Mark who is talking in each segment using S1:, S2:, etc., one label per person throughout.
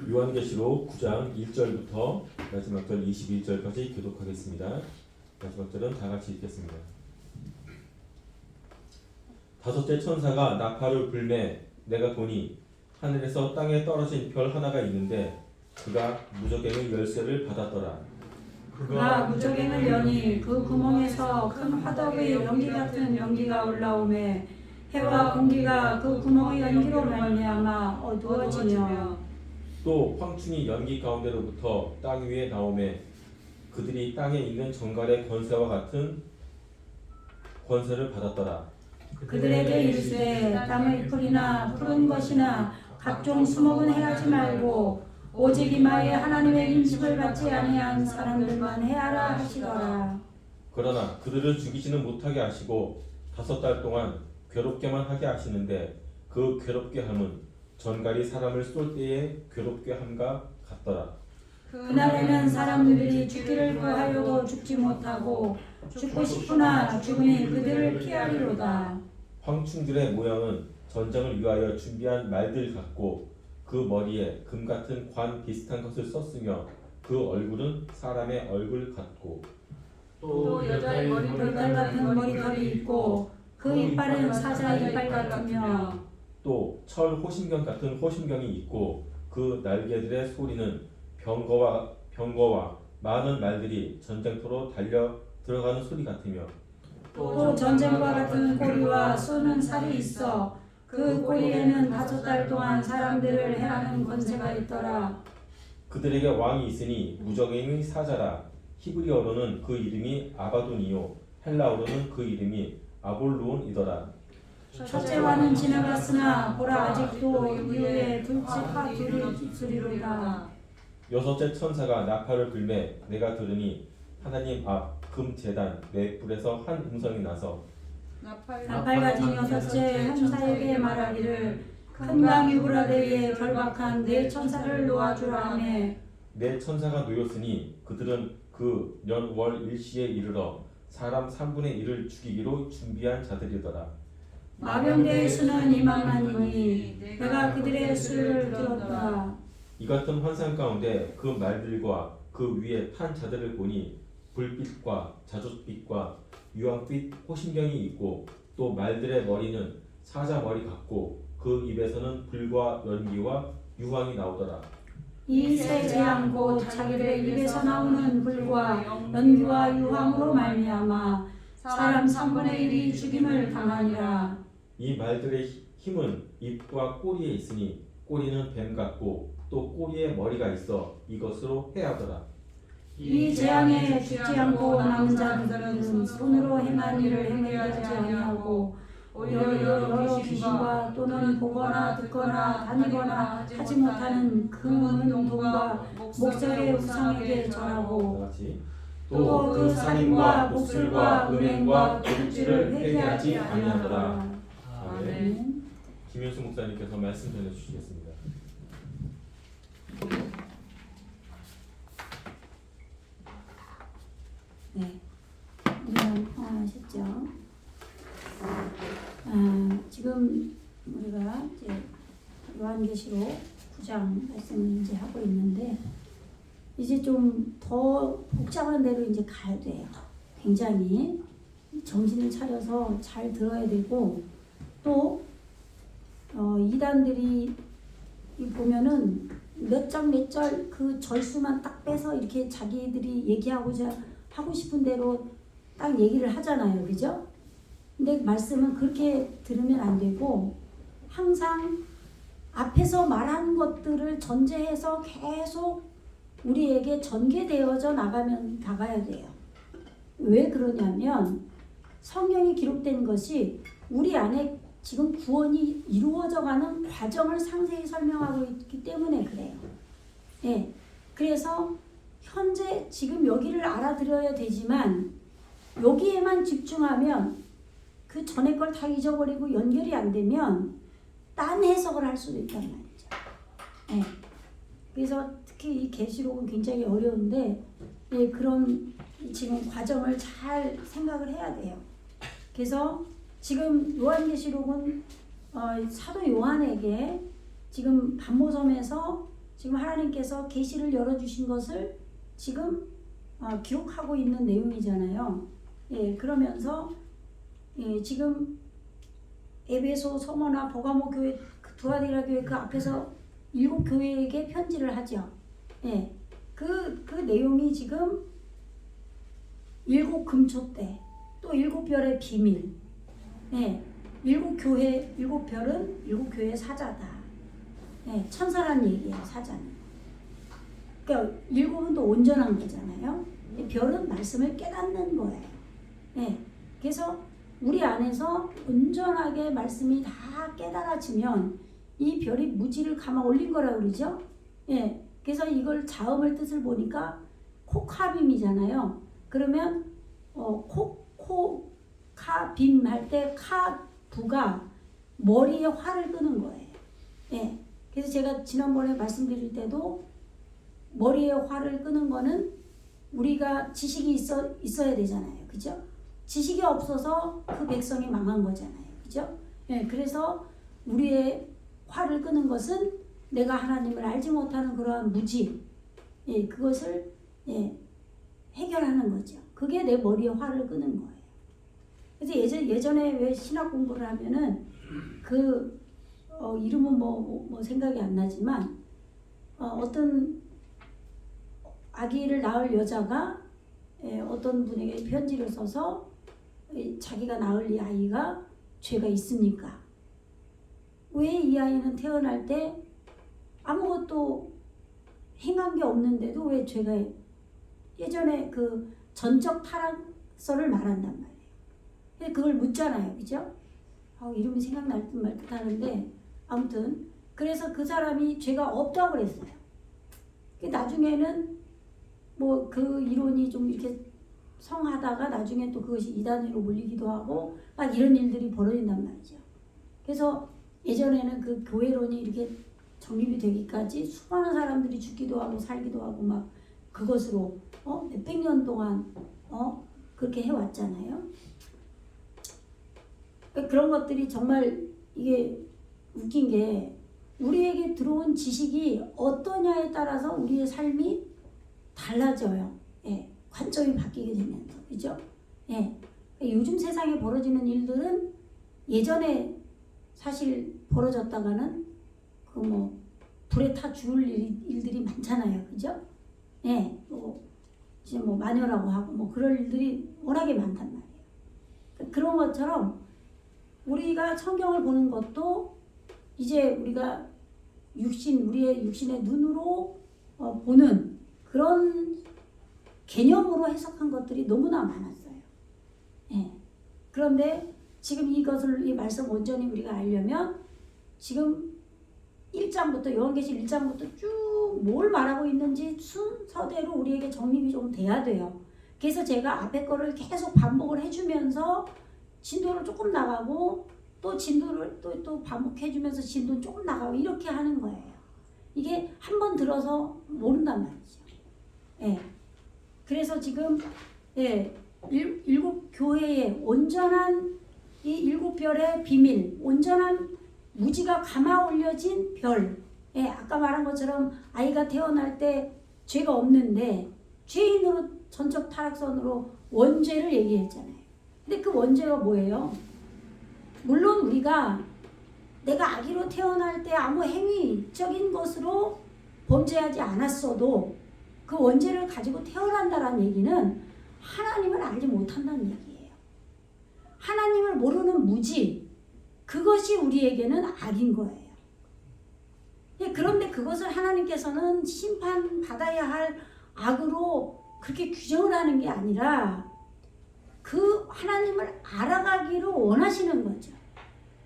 S1: 요한계시록 9장 1절부터 마지막 절 21절까지 교독하겠습니다. 마지막 절은 다 같이 읽겠습니다. 다섯째 천사가 나팔을 불매 내가 보니 하늘에서 땅에 떨어진 별 하나가 있는데 그가 무저갱의 열쇠를 받았더라.
S2: 그가 무저갱을 여니 그 구멍에서 큰 화덕의 연기 같은 연기가 올라오매 해와 공기가 그 구멍의 연기로 말미암아 어두워지며
S1: 또 황충이 연기 가운데로부터 땅 위에 나오매 그들이 땅에 있는 정갈의 권세와 같은 권세를 받았더라.
S2: 그들에게 이르되 땅의 풀이나 푸른 것이나 각종 수목은 행하지 말고 오직 이마에 하나님의 인식을 받지 아니한 사람들만 해하라 하시더라.
S1: 그러나 그들을 죽이지는 못하게 하시고 5달 동안 괴롭게만 하게 하시는데 그 괴롭게 함은 전갈이 사람을 쏠 때에 괴롭게 함과 같더라.
S2: 그날에는 사람들이 죽기를 구하여도 죽지 못하고 죽고 싶으나 죽음이 그들을 피하리로다.
S1: 황충들의 모양은 전쟁을 위하여 준비한 말들 같고 그 머리에 금 같은 관 비슷한 것을 썼으며 그 얼굴은 사람의 얼굴 같고
S3: 또 여자의
S2: 돌달 같은 머리털이 있고 그 이빨은 사자 이빨 같으며
S1: 또 철 호심경 같은 호심경이 있고 그 날개들의 소리는 병거와 많은 말들이 전쟁터로 달려 들어가는 소리 같으며
S2: 또 전쟁과 같은 꼬리와 쏘는 살이 있어 그 꼬리에는 5달 동안 사람들을 해하는 권세가 있더라.
S1: 그들에게 왕이 있으니 무저갱의 사자라. 히브리어로는 그 이름이 아바돈이요 헬라어로는 그 이름이 아볼루온이더라.
S2: 첫째 왕은 지나갔으나 보라 아직도 이후에 둘째와 둘이 있으리로다.
S1: 여섯째 천사가 나팔을 불매 내가 들으니 하나님 앞 금 제단 네 뿔에서 한 음성이 나서
S2: 나팔 가진 여섯째 ham사에게 말하기를 큰 강 유브라데에 결박한 네 천사를 놓아주라 하며
S1: 네 천사가 놓였으니 그들은 그 년 월 일시에 이르러 사람 3분의 1을 죽이기로 준비한 자들이더라.
S2: 마병대의 수는 2만만이니 내가 그들의 수를 들었다.
S1: 이 같은 환상 가운데 그 말들과 그 위에 탄 자들을 보니 불빛과 자줏빛과 유황빛 호심경이 있고 또 말들의 머리는 사자 머리 같고 그 입에서는 불과 연기와 유황이 나오더라.
S2: 이 세 재앙 곧 자기들의 입에서 나오는 불과 연기와 유황으로 말미암아 사람 3분의 1이 죽임을 당하니라.
S1: 이 말들의 힘은 입과 꼬리에 있으니 꼬리는 뱀 같고 또 꼬리에 머리가 있어 이것으로 해하더라.
S2: 이 재앙에 죽지 않고 남은 자들은 손으로 행한 일을 행하지 아니하고 여러 귀신과 또는 보거나 듣거나 다니거나 하지 못하는 금은 돈과 목석의 우상에게 절하고 또 그 살인과 목술과 음행과 도둑질을 회개하지 아니하더라.
S1: 아멘. 김현수 목사님께서 말씀 전해주시겠습니다.
S2: 네, 하셨죠. 지금 우리가 이제 요한계시록 9장 말씀을 이제 하고 있는데 이제 좀 더 복잡한 데로 이제 가야 돼요. 굉장히 정신을 차려서 잘 들어야 되고 또 이단들이 보면은 몇 장 몇 절 그 절수만 딱 빼서 이렇게 자기들이 얘기하고자 하고 싶은 대로 딱 얘기를 하잖아요. 그죠? 근데 말씀은 그렇게 들으면 안 되고 항상 앞에서 말한 것들을 전제해서 계속 우리에게 전개되어져 나가야 돼요. 왜 그러냐면 성경에 기록된 것이 우리 안에 지금 구원이 이루어져가는 과정을 상세히 설명하고 있기 때문에 그래요. 네. 그래서 현재 지금 여기를 알아들어야 되지만 여기에만 집중하면 그 전에 걸 다 잊어버리고 연결이 안 되면 딴 해석을 할 수도 있단 말이죠. 네. 그래서 특히 이 계시록은 굉장히 어려운데 예, 그런 지금 과정을 잘 생각을 해야 돼요. 그래서 지금 요한계시록은 사도 요한에게 지금 반모섬에서 지금 하나님께서 계시를 열어주신 것을 지금 기록하고 있는 내용이잖아요. 예, 그러면서 예, 지금 에베소, 서머나 버가모 교회, 두아디라 교회 그 앞에서 7교회에게 편지를 하죠. 예, 그 내용이 지금 7 금초대, 또 7별의 비밀, 예, 7교회, 7별은 7교회 사자다. 예, 천사란 얘기예요, 사자는. 그러니까 7은 또 온전한 거잖아요. 별은 말씀을 깨닫는 거예요. 예, 그래서 우리 안에서 온전하게 말씀이 다 깨달아지면 이 별이 무지를 감아 올린 거라고 그러죠. 예, 그래서 이걸 자음을 뜻을 보니까 코카빔이잖아요. 그러면 코카빔 할 때 카부가 머리에 활을 끄는 거예요. 예, 그래서 제가 지난번에 말씀드릴 때도 머리에 활을 끄는 거는 우리가 지식이 있어야 되잖아요. 그죠? 지식이 없어서 그 백성이 망한 거잖아요. 그죠? 예, 그래서 우리의 활을 끄는 것은 내가 하나님을 알지 못하는 그러한 무지, 예, 그것을 예, 해결하는 거죠. 그게 내 머리에 활을 끄는 거예요. 그래서 예전에 왜 신학 공부를 하면은 이름은 뭐 생각이 안 나지만 어떤 아기를 낳을 여자가 어떤 분에게 편지를 써서 자기가 낳을 이 아이가 죄가 있습니까? 왜 이 아이는 태어날 때 아무것도 행한 게 없는데도 왜 죄가 예전에 그 전적 타락서를 말한단 말이에요. 그걸 묻잖아요. 그죠? 이름이 생각날 듯 말 듯 하는데 아무튼 그래서 그 사람이 죄가 없다고 그랬어요. 나중에는 뭐 그 이론이 좀 이렇게 성하다가 나중에 또 그것이 이단으로 몰리기도 하고 막 이런 일들이 벌어진단 말이죠. 그래서 예전에는 그 교회론이 이렇게 정립이 되기까지 수많은 사람들이 죽기도 하고 살기도 하고 막 그것으로 몇백 년 동안 그렇게 해왔잖아요. 그런 것들이 정말 이게 웃긴 게 우리에게 들어온 지식이 어떠냐에 따라서 우리의 삶이 달라져요. 예, 관점이 바뀌게 되면서 그죠? 예, 요즘 세상에 벌어지는 일들은 예전에 사실 벌어졌다가는 그 뭐 불에 타 죽을 일들이 많잖아요, 그죠? 예, 이제 뭐 마녀라고 하고 뭐 그럴 일들이 워낙에 많단 말이에요. 그런 것처럼 우리가 성경을 보는 것도 이제 우리가 우리의 육신의 눈으로 보는 그런 개념으로 해석한 것들이 너무나 많았어요. 예. 그런데 지금 이 말씀 온전히 우리가 알려면 지금 1장부터 요한계시록 1장부터 쭉 뭘 말하고 있는지 순서대로 우리에게 정립이 좀 돼야 돼요. 그래서 제가 앞에 거를 계속 반복을 해주면서 진도를 조금 나가고 또 진도를 또 반복해주면서 진도 조금 나가고 이렇게 하는 거예요. 이게 한 번 들어서 모른단 말이죠. 예. 그래서 지금 7교회의 온전한 이 7별의 비밀, 온전한 무지가 감아 올려진 별. 예, 아까 말한 것처럼 아이가 태어날 때 죄가 없는데 죄인으로 전적 타락선으로 원죄를 얘기했잖아요. 근데 그 원죄가 뭐예요? 물론 우리가 내가 아기로 태어날 때 아무 행위적인 것으로 범죄하지 않았어도 그 원죄를 가지고 태어난다는 얘기는 하나님을 알지 못한다는 얘기예요. 하나님을 모르는 무지, 그것이 우리에게는 악인 거예요. 그런데 그것을 하나님께서는 심판받아야 할 악으로 그렇게 규정을 하는 게 아니라 그 하나님을 알아가기를 원하시는 거죠.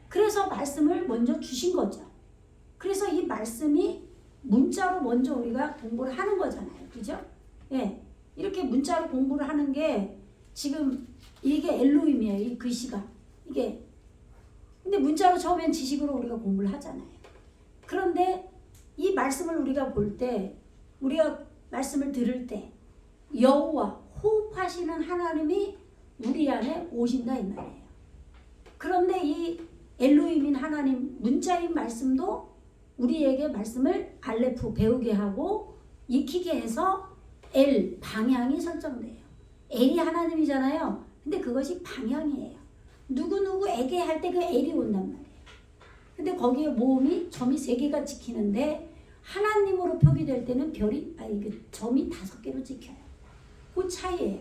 S2: 그래서 말씀을 먼저 주신 거죠. 그래서 이 말씀이 문자로 먼저 우리가 공부를 하는 거잖아요. 그죠? 예. 이렇게 문자로 공부를 하는 게 지금 이게 엘로힘이에요. 이 글씨가. 이게. 근데 문자로 처음엔 지식으로 우리가 공부를 하잖아요. 그런데 이 말씀을 우리가 볼 때, 우리가 말씀을 들을 때 여호와 호흡하시는 하나님이 우리 안에 오신다 이 말이에요. 그런데 이 엘로힘인 하나님 문자인 말씀도 우리에게 말씀을 알레프 배우게 하고 익히게 해서 L 방향이 설정돼요. L이 하나님이잖아요. 근데 그것이 방향이에요. 누구누구에게 할 때 그 L이 온단 말이에요. 근데 거기에 모음이 점이 3개가 찍히는데 하나님으로 표기될 때는 점이 5개로 찍혀요. 그 차이예요.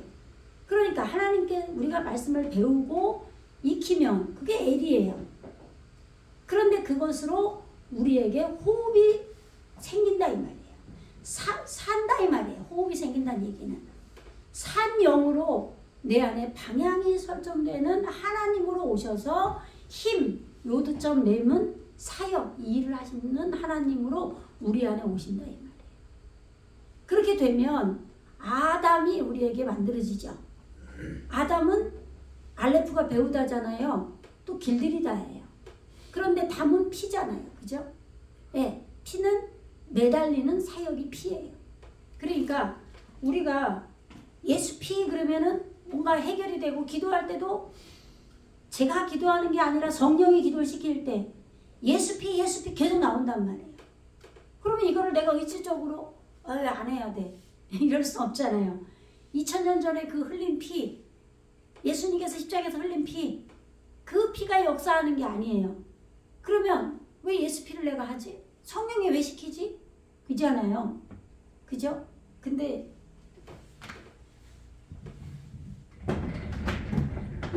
S2: 그러니까 하나님께 우리가 말씀을 배우고 익히면 그게 L이에요. 그런데 그것으로 우리에게 호흡이 생긴다 이 말이에요. 산다 이 말이에요. 호흡이 생긴다는 얘기는. 산영으로 내 안에 방향이 설정되는 하나님으로 오셔서 힘, 요드점 렘은 사역, 일을 하시는 하나님으로 우리 안에 오신다 이 말이에요. 그렇게 되면 아담이 우리에게 만들어지죠. 아담은 알레프가 배우다잖아요. 또 길들이다예요. 그런데 담은 피잖아요. 그죠? 네, 피는 매달리는 사역이 피예요. 그러니까 우리가 예수 피 그러면은 뭔가 해결이 되고 기도할 때도 제가 기도하는 게 아니라 성령이 기도를 시킬 때 예수 피 계속 나온단 말이에요. 그러면 이거를 내가 의지적으로 안 해야 돼. 이럴 수 없잖아요. 2000년 전에 그 흘린 피, 예수님께서 십자가에서 흘린 피, 그 피가 역사하는 게 아니에요. 그러면 왜 예수 피를 내가 하지? 성령이 왜 시키지? 그잖아요. 그죠? 근데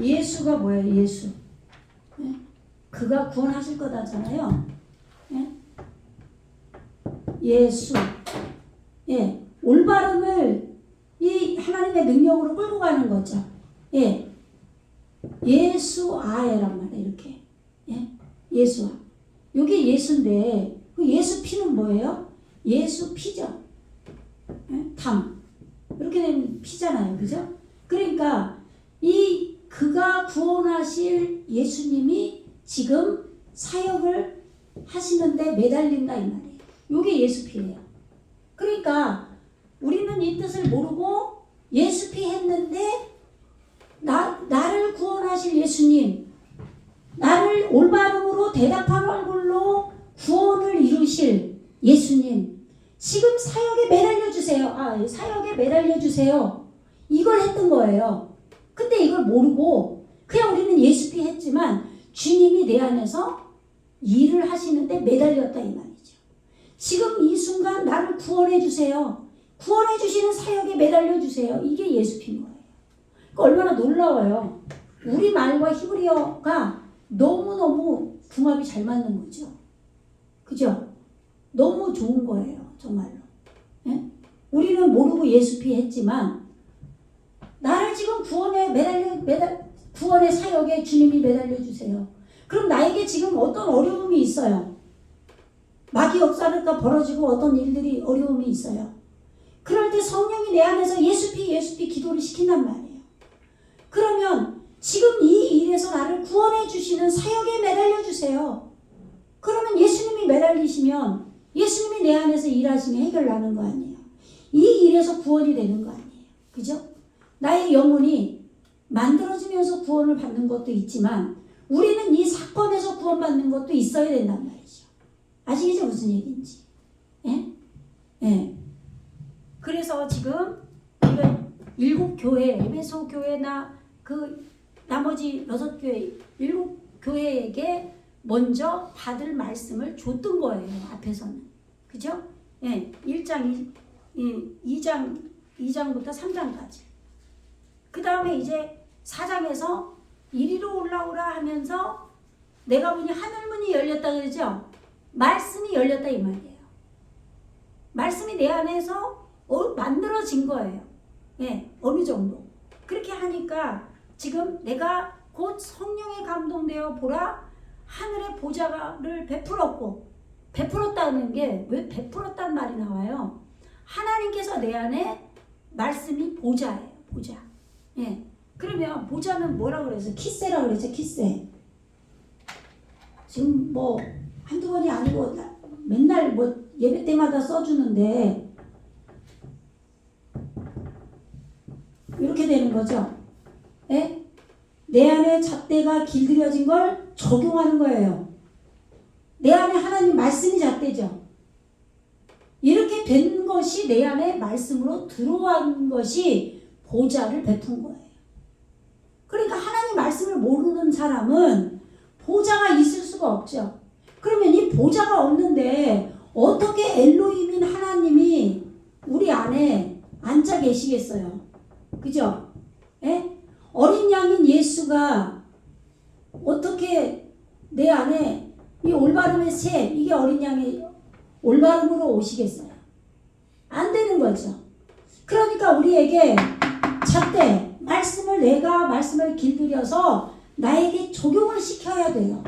S2: 예수가 뭐예요? 예수. 예? 그가 구원하실 거다잖아요. 예? 예수. 예. 올바름을 이 하나님의 능력으로 끌고 가는 거죠. 예. 예수아에란 말이에요. 이렇게. 예. 예수아. 이게 예수인데 그 예수 피는 뭐예요? 예수 피죠. 예? 담. 이렇게 되면 피잖아요. 그죠? 그러니까 그가 구원하실 예수님이 지금 사역을 하시는데 매달린다 이 말이에요. 이게 예수 피예요. 그러니까 우리는 이 뜻을 모르고 예수 피 했는데 나를 구원하실 예수님, 나를 올바름으로 대답한 얼굴로 구원을 이루실 예수님, 지금 사역에 매달려 주세요. 사역에 매달려 주세요. 이걸 했던 거예요. 근데 이걸 모르고 그냥 우리는 예수피 했지만 주님이 내 안에서 일을 하시는데 매달렸다 이 말이죠. 지금 이 순간 나를 구원해 주세요. 구원해 주시는 사역에 매달려 주세요. 이게 예수피인 거예요. 그러니까 얼마나 놀라워요. 우리 말과 히브리어가 너무너무 궁합이 잘 맞는 거죠. 그죠? 너무 좋은 거예요. 정말로. 예? 우리는 모르고 예수피 했지만 나를 지금 구원의 사역에 주님이 매달려 주세요. 그럼 나에게 지금 어떤 어려움이 있어요. 마귀 역사가 벌어지고 어떤 일들이 어려움이 있어요. 그럴 때 성령이 내 안에서 예수피 기도를 시킨단 말이에요. 그러면 지금 이 일에서 나를 구원해 주시는 사역에 매달려 주세요. 그러면 예수님이 매달리시면 예수님이 내 안에서 일하시면 해결 나는 거 아니에요. 이 일에서 구원이 되는 거 아니에요. 그죠? 나의 영혼이 만들어지면서 구원을 받는 것도 있지만 우리는 이 사건에서 구원받는 것도 있어야 된단 말이죠. 아시겠죠? 무슨 얘기인지. 예? 예. 그래서 지금 우리가 7교회, 에베소 교회나 그 나머지 6교회, 7교회에게 먼저 받을 말씀을 줬던 거예요. 앞에서는. 그죠? 예. 2장부터 3장까지. 그 다음에 이제 4장에서 이리로 올라오라 하면서 내가 보니 하늘문이 열렸다 그러죠? 말씀이 열렸다 이 말이에요. 말씀이 내 안에서 만들어진 거예요. 예, 어느 정도. 그렇게 하니까 지금 내가 곧 성령에 감동되어 보라 하늘의 보좌를 베풀었다는 게 왜 베풀었단 말이 나와요? 하나님께서 내 안에 말씀이 보좌예요. 보좌. 예. 그러면 보좌는 뭐라고 그래서 키세라고 그랬죠. 키세. 지금 뭐 한두 번이 아니고 맨날 뭐 예배 때마다 써주는데 이렇게 되는 거죠. 예? 내 안에 잣대가 길들여진 걸 적용하는 거예요. 내 안에 하나님 말씀이 잣대죠. 이렇게 된 것이 내 안에 말씀으로 들어온 것이 보좌를 베푼 거예요. 그러니까 하나님 말씀을 모르는 사람은 보좌가 있을 수가 없죠. 그러면 이 보좌가 없는데 어떻게 엘로힘인 하나님이 우리 안에 앉아 계시겠어요? 그죠? 예? 어린 양인 예수가 어떻게 내 안에 이 올바름의 새, 이게 어린 양이 올바름으로 오시겠어요? 안 되는 거죠. 그러니까 우리에게 잣대, 내가 말씀을 길들여서 나에게 적용을 시켜야 돼요.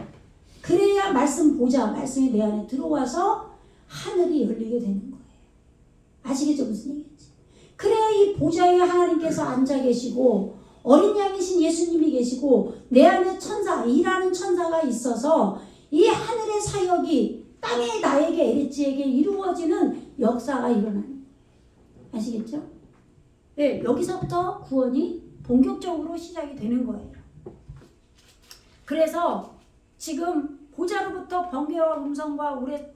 S2: 그래야 말씀 보좌, 말씀이 내 안에 들어와서 하늘이 열리게 되는 거예요. 아시겠죠? 무슨 얘기인지. 그래야 이 보좌에 하나님께서 앉아 계시고 어린 양이신 예수님이 계시고 내 안에 천사, 일하는 천사가 있어서 이 하늘의 사역이 땅에 나에게 에리츠에게 이루어지는 역사가 일어나는 거예요. 아시겠죠? 네, 여기서부터 구원이 본격적으로 시작이 되는 거예요. 그래서 지금 보좌로부터 번개와 음성과 우레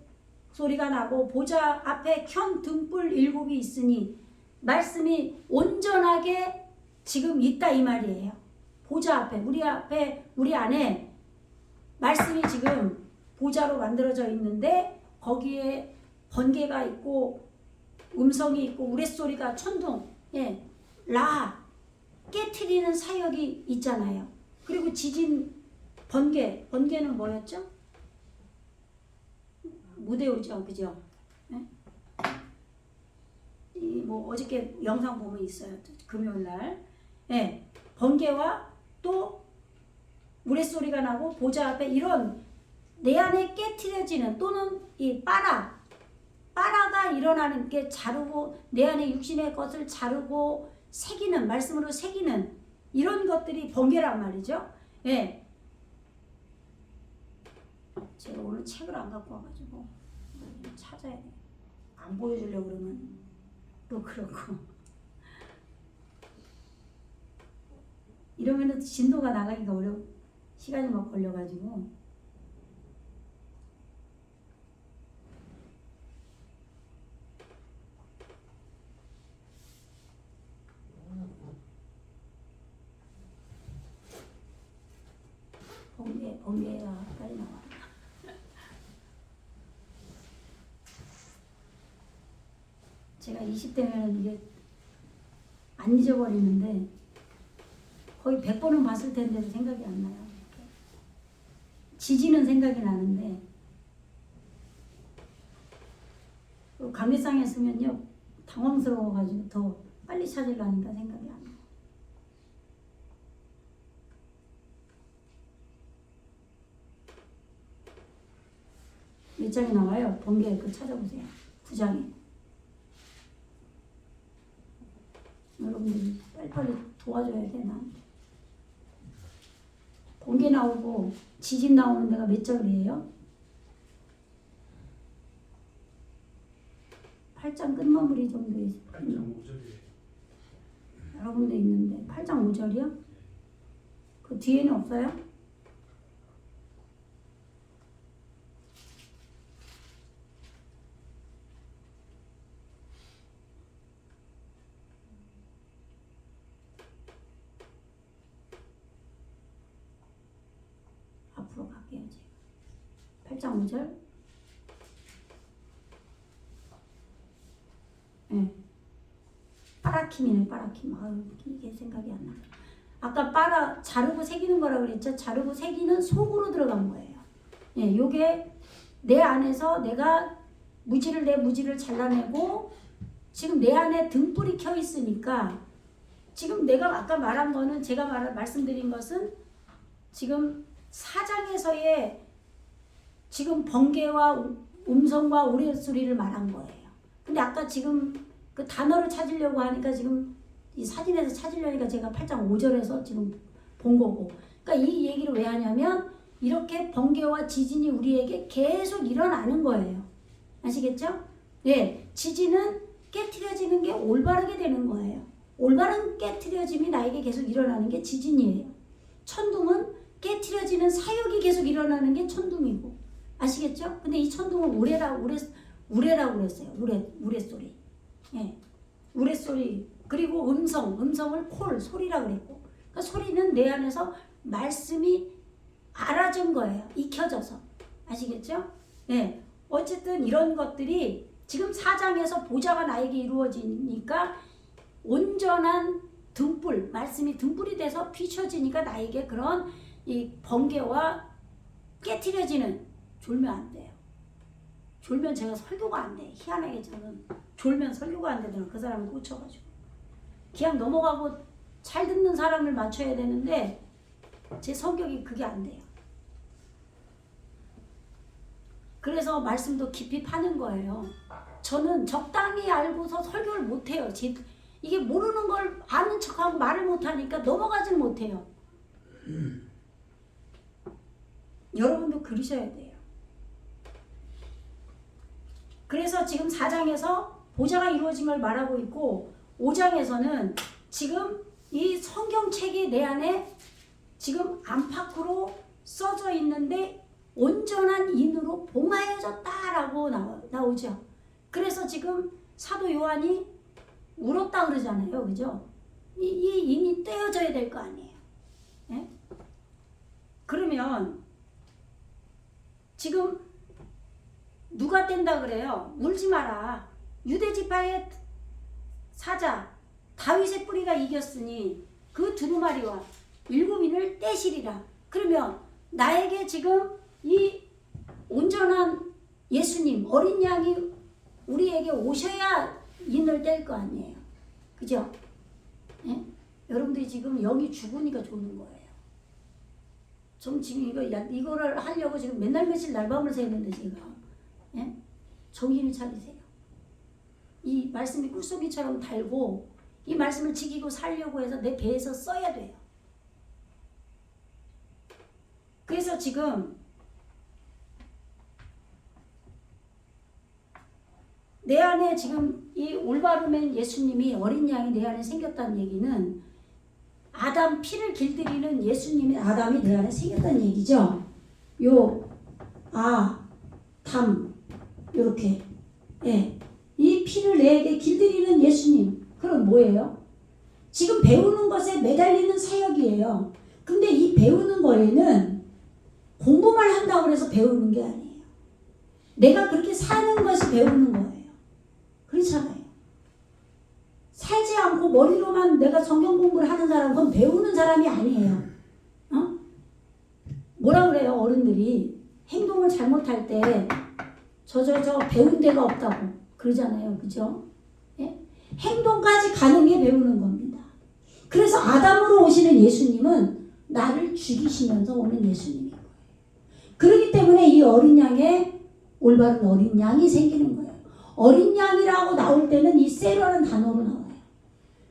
S2: 소리가 나고 보좌 앞에 켠 등불 7이 있으니 말씀이 온전하게 지금 있다 이 말이에요. 보좌 앞에 우리 안에 말씀이 지금 보좌로 만들어져 있는데 거기에 번개가 있고 음성이 있고 우레소리가 천둥, 깨트리는 사역이 있잖아요. 그리고 지진, 번개는 뭐였죠? 무대오죠, 그죠? 뭐 어저께 영상 보면 있어요. 금요일 날, 번개와 또 우레소리가 나고 보좌 앞에 이런 내 안에 깨트려지는 또는 이 빠라가 일어나는 게 자르고 내 안에 육신의 것을 자르고 새기는 말씀으로 새기는 이런 것들이 번개란 말이죠. 제가 오늘 책을 안 갖고 와가지고 찾아야 돼. 안 보여주려고 그러면 또 그렇고 이러면은 진도가 나가기가 시간이 막 걸려가지고. 번개가 빨리 나와. 제가 20대면 이게 안 잊어버리는데 거의 100번은 봤을 텐데도 생각이 안 나요. 지지는 생각이 나는데 감리상에 쓰면요 당황스러워가지고 더 빨리 찾으려니까 생각이 안 나요. 몇 장이 나와요? 번개 찾아보세요. 9장에. 여러분들이 빨리빨리 도와줘야 돼, 나한테. 번개 나오고 지진 나오는 데가 몇 절이에요? 8장 끝마무리 정도에
S4: 8장 5절이에요.
S2: 여러 군데 있는데 8장 5절이요? 그 뒤에는 없어요? 앞으로 갈게요. 8장 5절. 빠라킴이네, 빠라킴. 아유, 이게 생각이 안 나. 아까 자르고 새기는 거라고 그랬죠? 자르고 새기는 속으로 들어간 거예요. 요게 내 안에서 내가 내 무지를 잘라내고 지금 내 안에 등불이 켜 있으니까 지금 내가 아까 말한 거는 제가 말씀드린 것은 지금 4장에서의 지금 번개와 음성과 우레소리를 말한 거예요. 근데 아까 지금 그 단어를 찾으려고 하니까 지금 이 사진에서 찾으려니까 제가 8장 5절에서 지금 본 거고. 그러니까 이 얘기를 왜 하냐면 이렇게 번개와 지진이 우리에게 계속 일어나는 거예요. 아시겠죠? 지진은 깨트려지는 게 올바르게 되는 거예요. 올바른 깨트려짐이 나에게 계속 일어나는 게 지진이에요. 천둥은 깨트려지는 사역이 계속 일어나는 게 천둥이고. 아시겠죠? 근데 이 천둥을 우레라고 그랬어요. 우레소리. 예. 우레소리. 그리고 음성을 소리라고 그랬고. 그러니까 소리는 내 안에서 말씀이 알아진 거예요. 익혀져서. 아시겠죠? 예. 어쨌든 이런 것들이 지금 4장에서 보좌가 나에게 이루어지니까 온전한 등불, 말씀이 등불이 돼서 비춰지니까 나에게 그런 이 번개와 깨트려지는 졸면 안 돼요. 졸면 제가 설교가 안 돼. 희한하게 저는 졸면 설교가 안 되더라고요. 그 사람을 꽂혀가지고. 그냥 넘어가고 잘 듣는 사람을 맞춰야 되는데 제 성격이 그게 안 돼요. 그래서 말씀도 깊이 파는 거예요. 저는 적당히 알고서 설교를 못해요. 이게 모르는 걸 아는 척하고 말을 못하니까 넘어가질 못해요. 여러분도 그러셔야 돼요. 그래서 지금 4장에서 보좌가 이루어진 걸 말하고 있고 5장에서는 지금 이 성경책이 내 안에 지금 안팎으로 써져 있는데 온전한 인으로 봉하여졌다라고 나오죠. 그래서 지금 사도 요한이 울었다 그러잖아요. 그죠? 이 인이 떼어져야 될 거 아니에요. 예? 그러면 지금 누가 뗀다 그래요? 울지 마라. 유대지파의 사자 다윗의 뿌리가 이겼으니 그 두루마리와 7인을 떼시리라. 그러면 나에게 지금 이 온전한 예수님 어린 양이 우리에게 오셔야 인을 뗄 거 아니에요. 그죠? 예? 여러분들이 지금 영이 죽으니까 좋는 거예요. 좀 지금 이거를 하려고 지금 맨날 며칠 날밤을 새는데 제가 예? 정신을 차리세요. 이 말씀이 꿀송이처럼 달고 이 말씀을 지키고 살려고 해서 내 배에서 써야 돼요. 그래서 지금 내 안에 지금 이 올바름의 예수님이 어린 양이 내 안에 생겼다는 얘기는 아담 피를 길들이는 예수님의 아담이 내 안에 생겼다는 얘기죠. 담 이렇게 예. 이 피를 내게 길들이는 예수님. 그럼 뭐예요? 지금 배우는 것에 매달리는 사역이에요. 근데 이 배우는 거에는 공부만 한다고 해서 배우는 게 아니에요. 내가 그렇게 사는 것이 배우는 거예요. 그렇잖아요. 살지 않고 머리로만 내가 성경 공부를 하는 사람은 그건 배우는 사람이 아니에요. 어? 뭐라 그래요? 어른들이 행동을 잘못할 때 저 배운 데가 없다고 그러잖아요. 그죠? 예? 행동까지 가는 게 배우는 겁니다. 그래서 아담으로 오시는 예수님은 나를 죽이시면서 오는 예수님인 거예요. 그렇기 때문에 이 어린 양의 올바른 어린 양이 생기는 거예요. 어린 양이라고 나올 때는 이 세라는 단어로 나와요.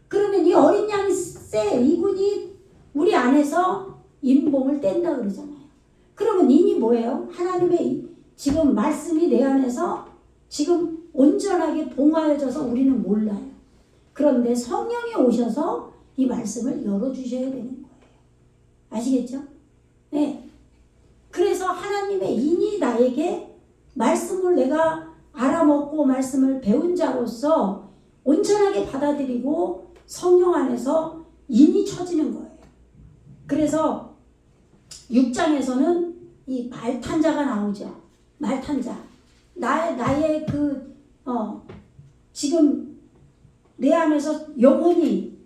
S2: 그러면 이 어린 양이 이분이 우리 안에서 인봉을 뗀다 그러잖아요. 그러면 인이 뭐예요? 하나님의 지금 말씀이 내 안에서 지금 온전하게 봉하여져서 우리는 몰라요. 그런데 성령이 오셔서 이 말씀을 열어주셔야 되는 거예요. 아시겠죠? 네. 그래서 하나님의 인이 나에게 말씀을 내가 알아먹고 말씀을 배운 자로서 온전하게 받아들이고 성령 안에서 인이 쳐지는 거예요. 그래서 6장에서는 이 말탄자가 나오죠. 말탄자. 나의 지금 내 안에서 영혼이